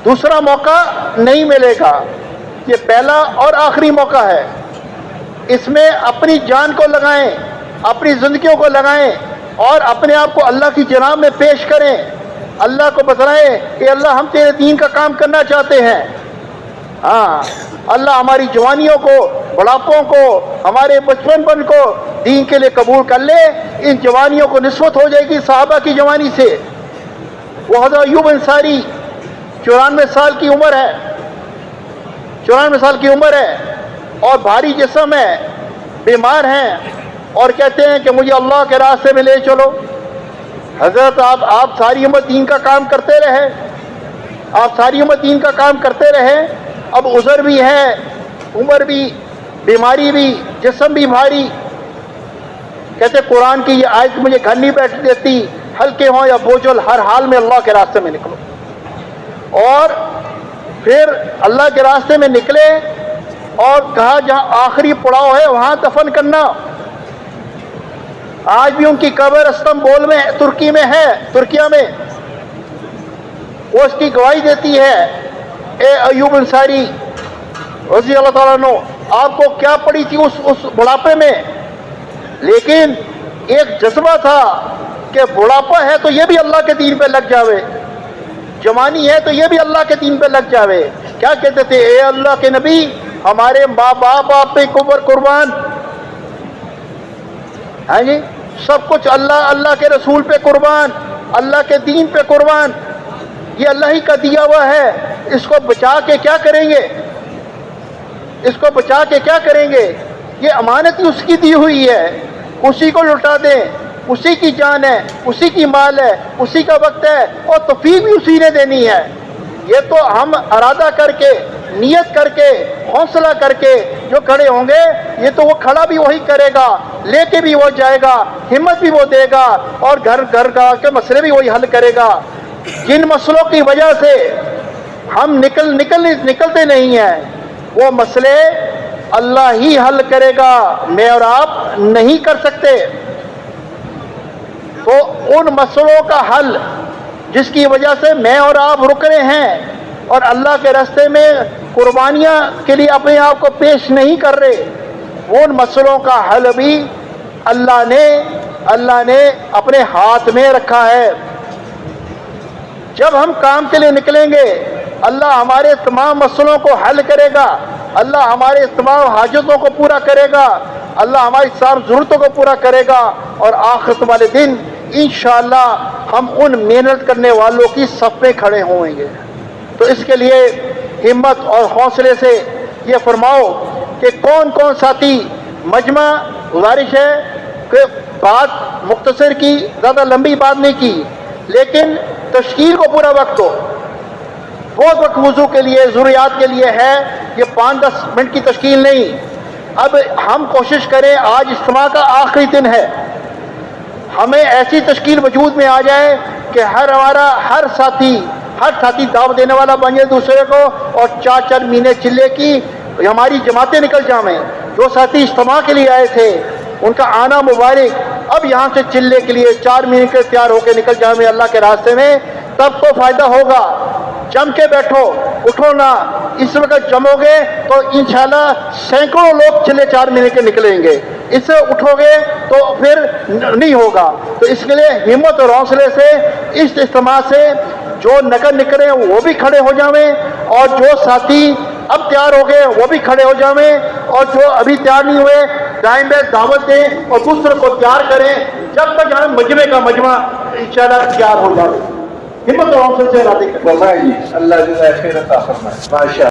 دوسرا موقع نہیں ملے گا. یہ پہلا اور آخری موقع ہے. اس میں اپنی جان کو لگائیں، اپنی زندگیوں کو لگائیں، اور اپنے آپ کو اللہ کی جناب میں پیش کریں. اللہ کو بتلائیں کہ اللہ ہم تیرے دین کا کام کرنا چاہتے ہیں. ہاں، اللہ ہماری جوانیوں کو، بڑھاپوں کو، ہمارے بچپن پن کو دین کے لیے قبول کر لے. ان جوانیوں کو نسبت ہو جائے گی صحابہ کی جوانی سے. وہ حضرت ایوب انصاری 94 سال کی عمر ہے، 94 سال کی عمر ہے، اور بھاری جسم ہے، بیمار ہیں، اور کہتے ہیں کہ مجھے اللہ کے راستے میں لے چلو. حضرت آپ ساری عمر دین کا کام کرتے رہے، آپ ساری عمر دین کا کام کرتے رہے. اب عذر بھی ہے، عمر بھی، بیماری بھی، جسم بھی بھاری. کہتے قرآن کی یہ آیت مجھے گھر نہیں بیٹھ دیتی، ہلکے ہوں یا بوجھل ہر حال میں اللہ کے راستے میں نکلو. اور پھر اللہ کے راستے میں نکلے، اور کہا جہاں آخری پڑاؤ ہے وہاں دفن کرنا. آج بھی ان کی قبر استنبول میں، ترکی میں ہے، ترکیہ میں. وہ اس کی گواہی دیتی ہے، اے ایوب انصاری رضی اللہ تعالیٰ عنہ، آپ کو کیا پڑی تھی اس بڑھاپے میں، لیکن ایک جذبہ تھا کہ بڑھاپا ہے تو یہ بھی اللہ کے دین پہ لگ جاوے، جوانی ہے تو یہ بھی اللہ کے دین پہ لگ جاوے. کیا کہتے تھے، اے اللہ کے نبی، ہمارے ماں باپ آپ پہ قربان، ہاں جی، سب کچھ اللہ کے رسول پہ قربان، اللہ کے دین پہ قربان. یہ اللہ ہی کا دیا ہوا ہے، اس کو بچا کے کیا کریں گے. اس کو بچا کے کیا کریں گے؟ یہ امانت ہی اس کی دی ہوئی ہے، اسی کو لٹا دیں، اسی کی جان ہے، اسی کی مال ہے، اسی کا وقت ہے، اور توفیق بھی اسی نے دینی ہے۔ یہ تو ہم ارادہ کر کے، نیت کر کے، حوصلہ کر کے جو کھڑے ہوں گے، یہ تو وہ کھڑا بھی وہی کرے گا، لے کے بھی وہ جائے گا، ہمت بھی وہ دے گا، اور گھر کا کے مسئلے بھی وہی حل کرے گا۔ جن مسئلوں کی وجہ سے ہم نکلتے نہیں ہیں، وہ مسئلے اللہ ہی حل کرے گا، میں اور آپ نہیں کر سکتے۔ تو ان مسئلوں کا حل جس کی وجہ سے میں اور آپ رک رہے ہیں اور اللہ کے راستے میں قربانیاں کے لیے اپنے آپ کو پیش نہیں کر رہے، ان مسئلوں کا حل بھی اللہ نے اپنے ہاتھ میں رکھا ہے۔ جب ہم کام کے لیے نکلیں گے، اللہ ہمارے تمام مسئلوں کو حل کرے گا، اللہ ہمارے تمام حاجتوں کو پورا کرے گا، اللہ ہماری تمام ضرورتوں کو پورا کرے گا، اور آخرت والے دن انشاءاللہ ہم ان محنت کرنے والوں کی صف میں کھڑے ہوئیں گے۔ تو اس کے لیے ہمت اور حوصلے سے یہ فرماؤ کہ کون کون ساتھی مجمع، گزارش ہے کہ بات مختصر کی، زیادہ لمبی بات نہیں کی، لیکن تشکیل کو پورا وقت ہو، بہت وقت وضو کے لیے، ضروریات کے لیے ہے، یہ 5-10 منٹ کی تشکیل نہیں۔ اب ہم کوشش کریں، آج اجتماع کا آخری دن ہے، ہمیں ایسی تشکیل وجود میں آ جائے کہ ہر ساتھی دعوت دینے والا بن جائے دوسرے کو، اور 4 مہینے چلے کی ہماری جماعتیں نکل جائیں۔ جو ساتھی اجتماع کے لیے آئے تھے ان کا آنا مبارک، اب یہاں سے چلے کے لیے 4 مہینے کے تیار ہو کے نکل جائیں اللہ کے راستے میں، تب تو فائدہ ہوگا۔ جم کے بیٹھو، اٹھو نہ، اس وقت جمو گے تو انشاءاللہ سینکڑوں لوگ چلے 4 مہینے کے نکلیں گے، اس سے اٹھو گے تو پھر نہیں ہوگا۔ تو اس کے لیے ہمت اور حوصلے سے اس اجتماع سے جو نکلے وہ بھی کھڑے ہو جاویں، اور جو ساتھی اب تیار ہو گئے وہ بھی کھڑے ہو جاویں، اور جو ابھی تیار نہیں ہوئے ٹائم میں دعوت دیں اور دوسرے کو تیار کریں، جب تک ہم مجمع کا مجمع انشاءاللہ تیار ہو جائے۔ ہمت اور حوصلے سے ارادے کریں۔ اللہ جزائے خیر عطا فرمائے۔ ماشاء اللہ۔